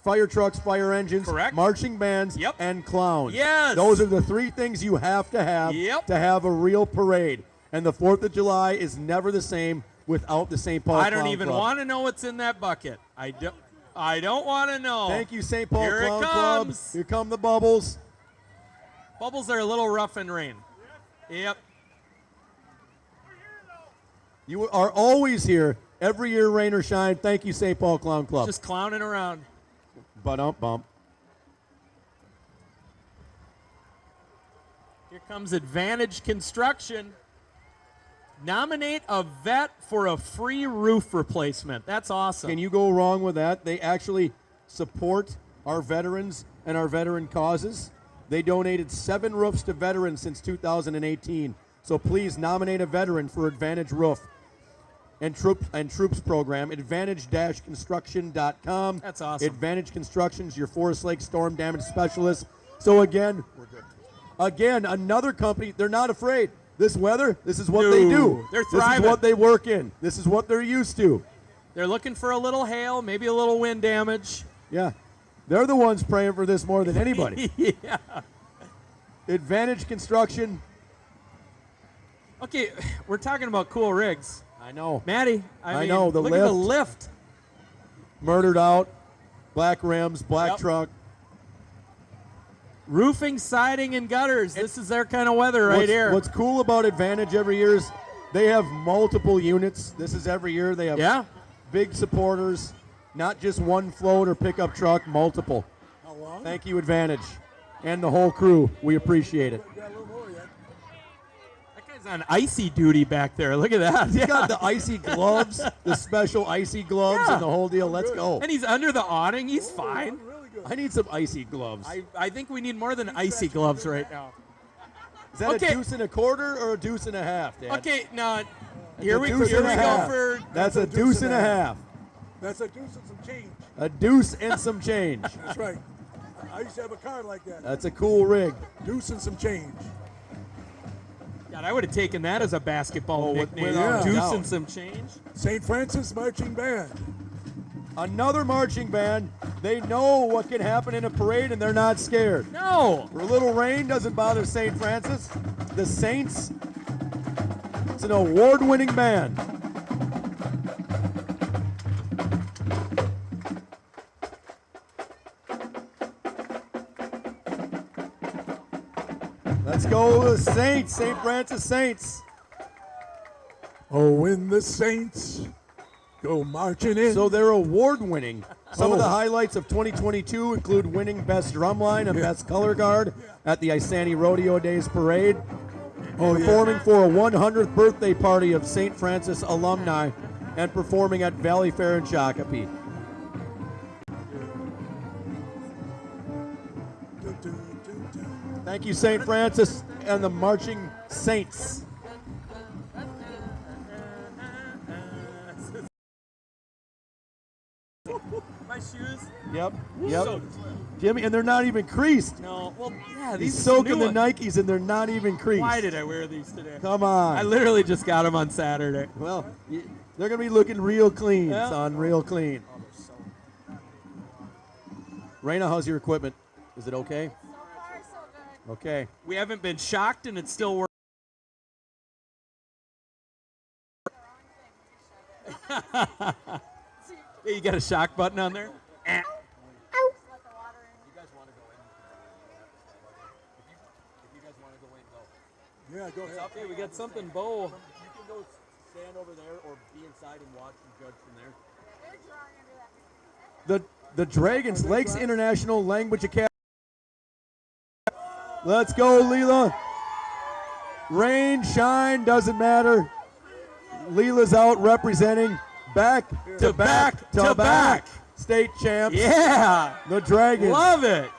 fire trucks, fire engines, Correct. marching bands, Yep. and clowns. Yes. Those are the three things you have to have Yep. to have a real parade. And the 4th of July is never the same without the St. Paul I don't Clown even Club. want to know what's in that bucket. I don't want to know. Thank you, St. Paul Here it Clown Club. comes. Here come the bubbles. Bubbles are a little rough in rain. Yep. You are always here, every year, rain or shine. Thank you, St. Paul Clown Club. Just clowning around. Bump. Here comes Advantage Construction. Nominate a vet for a free roof replacement. That's awesome. Can you go wrong with that? They actually support our veterans and our veteran causes. They donated 7 roofs to veterans since 2018. So please nominate a veteran for Advantage Roof and Troops program. Advantage-construction.com. That's awesome. Advantage Construction's your Forest Lake storm damage specialist. So again, another company. They're not afraid. This weather, this is what they do. They're This is thriving. what they work in. This is what they're used to. They're looking for a little hail, maybe a little wind damage. Yeah. They're the ones praying for this more than anybody. Yeah. Advantage Construction. Okay, we're talking about cool rigs. I know. Maddie, I mean, know, the look at the lift. Murdered out. Black rims, black Yep. truck. Roofing, siding, and gutters. This is their kind of weather right here. What's cool about Advantage every year is they have multiple units. This is every year. They have Yeah. big supporters, not just one float or pickup truck, multiple. How long? Thank you, Advantage. And the whole crew. We appreciate it. Got a little more yet. That guy's on icy duty back there. Look at that. He's got the icy gloves, the special icy gloves, Yeah. and the whole deal. Let's go. And he's under the awning. He's fine. Really good. I need some icy gloves. I think we need more than icy gloves right now. Is that Okay. a deuce and a quarter or a deuce and a half, Dad? Okay, now here we A deuce go and a half. for That's a deuce and a half. That's a deuce and some change. A deuce and some change. That's right. I used to have a card like that. That's a cool rig. Deuce and some change. God, I would have taken that as a basketball Oh, nickname. without Deuce doubt. and some change. St. Francis Marching Band. Another marching band. They know what can happen in a parade, and they're not scared. No. A little rain doesn't bother St. Francis. The Saints, it's an award-winning band. Let's go, the Saints, St. Francis Saints. Oh, when the Saints go marching in. So they're award-winning. Some of the Oh. highlights of 2022 include winning Best Drumline and Best Color Guard at the Isani Rodeo Days Parade, performing for a 100th birthday party of St. Francis alumni, and performing at Valley Fair in Shakopee. Thank you, St. Francis and the Marching Saints. My shoes. Yep. So- Jimmy, and they're not even creased. No. Well, yeah, He's these soaking new the ones. Nikes and they're not even creased. Why did I wear these today? Come on. I literally just got them on Saturday. Well, they're going to be looking real clean, Yeah. son, real clean. Raina, how's your equipment? Is it okay? Okay. We haven't been shocked, and it's still working. Yeah, you got a shock button on there? Eh. Yeah, go ahead. Okay, we got something, Bo. You can go stand over there or be inside and watch and judge from there. The Dragons Lakes International Language Academy. Let's go, Leela. Rain, shine, doesn't matter. Leela's out representing back to back to back. State champs. Yeah. The Dragons. Love it.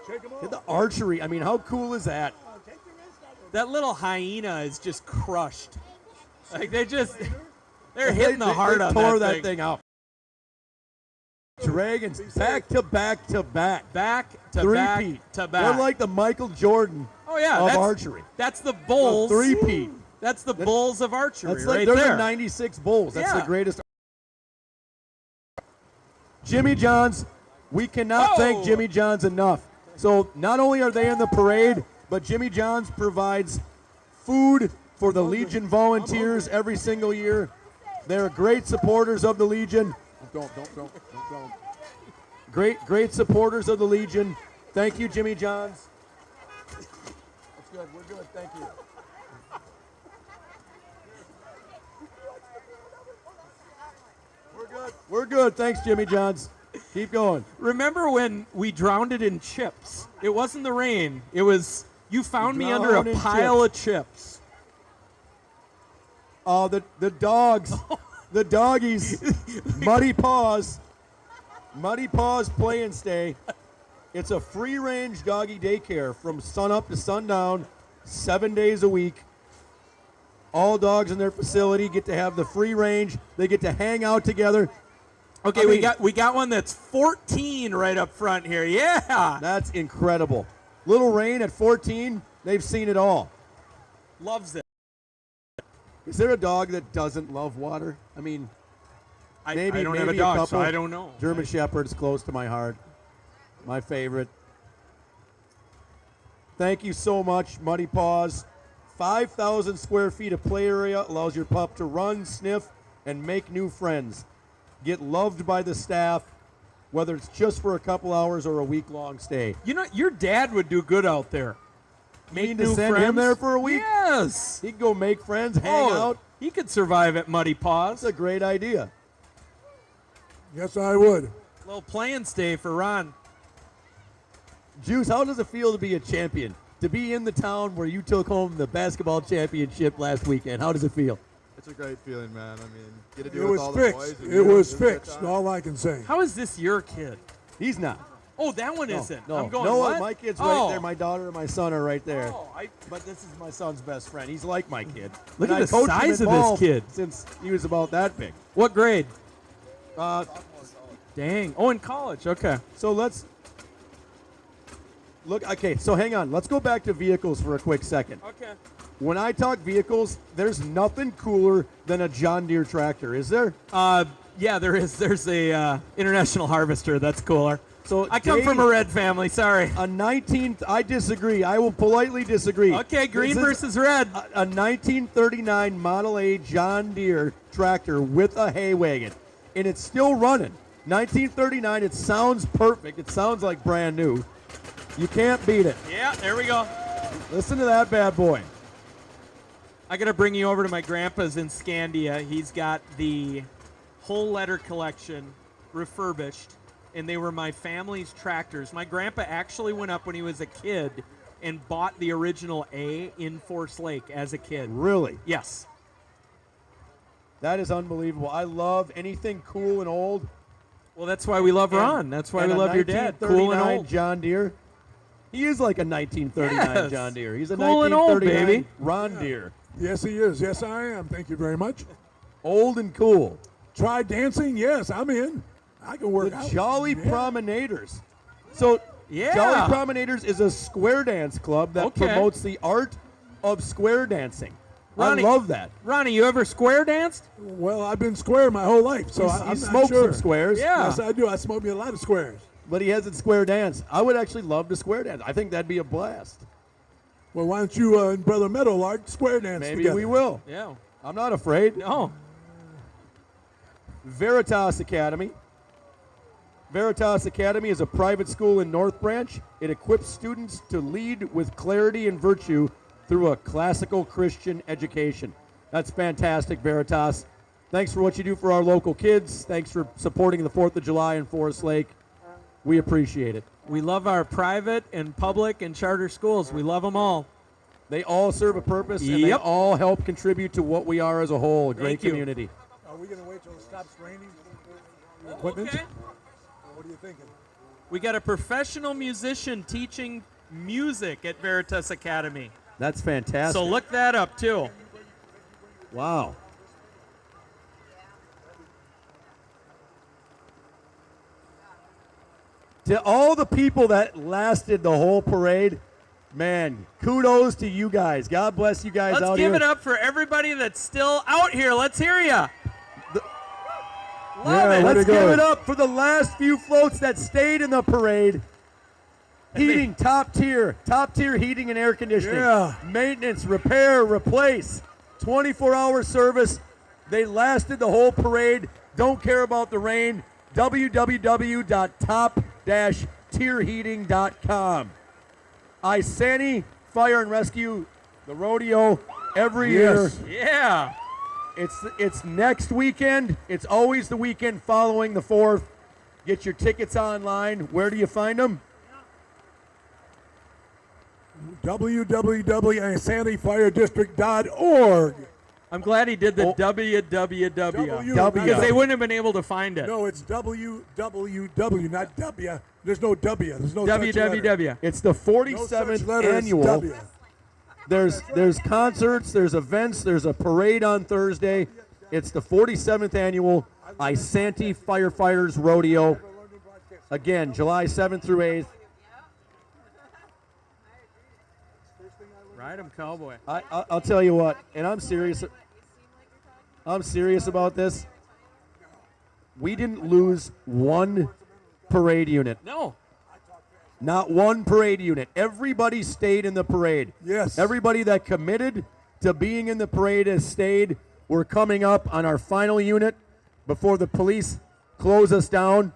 Shake 'em off. The archery. I mean, how cool is that? That little hyena is just crushed. Like they're hitting the heart they on tore that that thing out. Dragons back to back to back. Back to Three-peat. back to back. They're like the Michael Jordan oh yeah, of that's, archery. That's the Bulls. Three-peat. That's the Bulls of archery That's like right they're there. the 96 Bulls. That's the Yeah. greatest. Jimmy John's, we cannot thank Jimmy John's enough. So not only are they in the parade, but Jimmy John's provides food for the Legion volunteers every single year. They're great supporters of the Legion. Don't. Great supporters of the Legion. Thank you, Jimmy John's. That's good. We're good. Thank you. We're good. Thanks, Jimmy John's. Keep going. Remember when we drowned it in chips? It wasn't the rain. It was you found me under a Drowned in pile of chips. Oh, the dogs. The doggies. Muddy Paws. Muddy Paws Play and Stay. It's a free-range doggy daycare from sunup to sundown, 7 days a week. All dogs in their facility get to have the free range. They get to hang out together. Okay, we got one that's 14 right up front here. Yeah. That's incredible. Little Rain at 14, they've seen it all. Loves it. Is there a dog that doesn't love water? I mean, maybe I don't maybe have a dog, couple. so I don't know. German Shepherd's close to my heart. My favorite. Thank you so much, Muddy Paws. 5,000 square feet of play area allows your pup to run, sniff, and make new friends. Get loved by the staff, whether it's just for a couple hours or a week-long stay. You know, your dad would do good out there. You mean to send him there for a week? Yes. He can go make friends, hang out. He could survive at Muddy Paws. That's a great idea. Yes, I would. Little play and stay for Ron. Juice, how does it feel to be a champion? To be in the town where you took home the basketball championship last weekend, how does it feel? It's a great feeling, man. I mean, get to It do it with was all the boys. fixed. and It was have a good fixed. time. All I can say. How is this your kid? He's not. Oh, that one No, isn't. no, I'm going, no, what? my kid's oh. right there. My daughter and my son are right there. Oh, But this is my son's best friend. He's like my kid. Look And at I the coached him size in of this ball kid. Since he was about that big. What grade? Uh, Dang. Oh, in college. Okay. so let's look. Okay, so hang on. Let's go back to vehicles for a quick second. Okay. When I talk vehicles, there's nothing cooler than a John Deere tractor, is there? Yeah, there is. There's a International Harvester. That's cooler. So I come Dave, from a red family. Sorry. a 19th. I disagree. I will politely disagree. Okay, green This is versus red. a 1939 Model A John Deere tractor with a hay wagon, and it's still running. 1939. It sounds perfect. It sounds like brand new. You can't beat it. Yeah, there we go. Listen to that bad boy. I got to bring you over to my grandpa's in Scandia. He's got the whole letter collection refurbished, and they were my family's tractors. My grandpa actually went up when he was a kid and bought the original A in Forest Lake as a kid. Really? Yes. That is unbelievable. I love anything cool and old. Well, that's why we love Ron. That's why we And a love your dad. Cool and 1939 old. John Deere. He is like a 1939 Yes. John Deere. He's a Cool and old, 1939 baby. Ron Deere. Yes, he is. Yes, I am. Thank you very much. Old and cool. Try dancing? Yes, I'm in. I can work The out. Jolly Yeah. Promenaders. So, Yeah. Jolly Promenaders is a square dance club that Okay. promotes the art of square dancing. Ronnie- I love that. Ronnie, you ever square danced? Well, I've been square my whole life, so He's- I'm he not smoked sure. some squares. Yeah. Yes, I do. I smoke me a lot of squares. But he hasn't square danced. I would actually love to square dance. I think that'd be a blast. Well, why don't you and Brother Meadowlark square dance Maybe together? we will. Yeah. I'm not afraid. No. Veritas Academy. Veritas Academy is a private school in North Branch. It equips students to lead with clarity and virtue through a classical Christian education. That's fantastic, Veritas. Thanks for what you do for our local kids. Thanks for supporting the 4th of July in Forest Lake. We appreciate it. We love our private and public and charter schools. We love them all. They all serve a purpose, and they Yep. all help contribute to what we are as a whole, a great Thank you. community. Are we going to wait till it stops raining? Equipment? Okay. What are you thinking? We got a professional musician teaching music at Veritas Academy. That's fantastic. So look that up too. Wow. To all the people that lasted the whole parade, man, kudos to you guys. God bless you guys out Let's here. give it up for everybody that's still out here. Let's hear ya. Love Yeah, it. way to Let's go. give it up for the last few floats that stayed in the parade. Heating, top tier heating and air conditioning. Yeah. Maintenance, repair, replace, 24-hour service. They lasted the whole parade. Don't care about the rain. www.top-tierheating.com. Isani Fire and Rescue, the rodeo every Yes. year. Yeah. It's next weekend. It's always the weekend following the 4th. Get your tickets online. Where do you find them? www.sandyfiredistrict.org. I'm glad he did the Oh. www. W. Because they wouldn't have been able to find it. No, it's www, not W. There's no W. There's no such letter. www. It's the No such 47th letter, it's annual. W. There's concerts, there's events, there's a parade on Thursday. It's the 47th annual Isanti Firefighters Rodeo. Again, July 7th through 8th. Ride 'em, cowboy. I'll tell you what, and I'm serious. I'm serious about this. We didn't lose one parade unit. No. Not one parade unit. Everybody stayed in the parade. Yes. Everybody that committed to being in the parade has stayed. We're coming up on our final unit before the police close us down.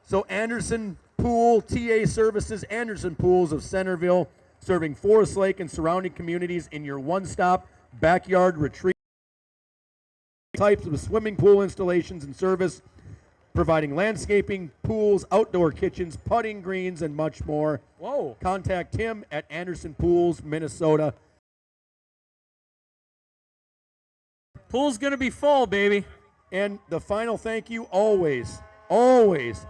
So Anderson Pool, TA Services, Anderson Pools of Centerville, serving Forest Lake and surrounding communities in your one-stop backyard retreat. Types of swimming pool installations and service, providing landscaping, pools, outdoor kitchens, putting greens, and much more. Whoa. Contact him at Anderson Pools, Minnesota. Pool's going to be full, baby. And the final thank you always, always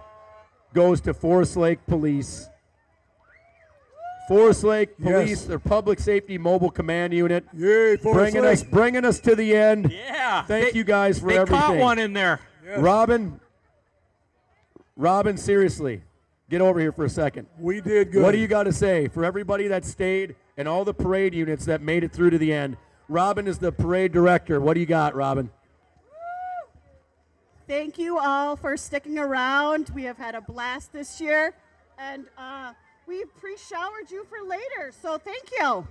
goes to Forest Lake Police. Forest Lake Police, Yes. their Public Safety Mobile Command Unit, Yay, Forest Lake. bringing us to the end. Yeah. Thank you guys for they everything. caught one in there. Yes. Robin, seriously, get over here for a second. We did good. What do you got to say for everybody that stayed and all the parade units that made it through to the end? Robin is the parade director. What do you got, Robin? Thank you all for sticking around. We have had a blast this year, and we pre-showered you for later, so thank you.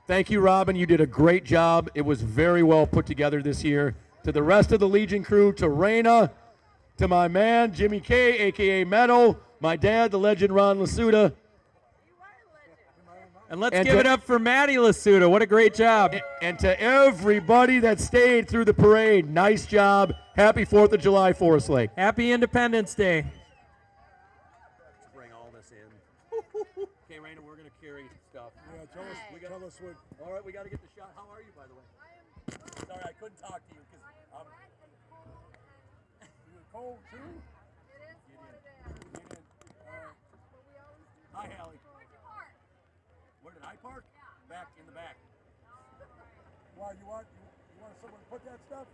Thank you, Robin. You did a great job. It was very well put together this year. To the rest of the Legion crew, to Raina, to my man, Jimmy K, a.k.a. Meadow, my dad, the legend Ron Lasuda. And let's And give to- it up for Maddie Lasuda. What a great job. And to everybody that stayed through the parade, nice job. Happy 4th of July, Forest Lake. Happy Independence Day. Bring all this in. Okay, Raina, we're going to carry stuff. Yeah, tell us what. All right, we got to get the shot. How are you, by the way? Sorry, I couldn't talk to you because You're cold too? Hi, Hallie. Where did I park? Back in the back. Why you want someone to put that stuff?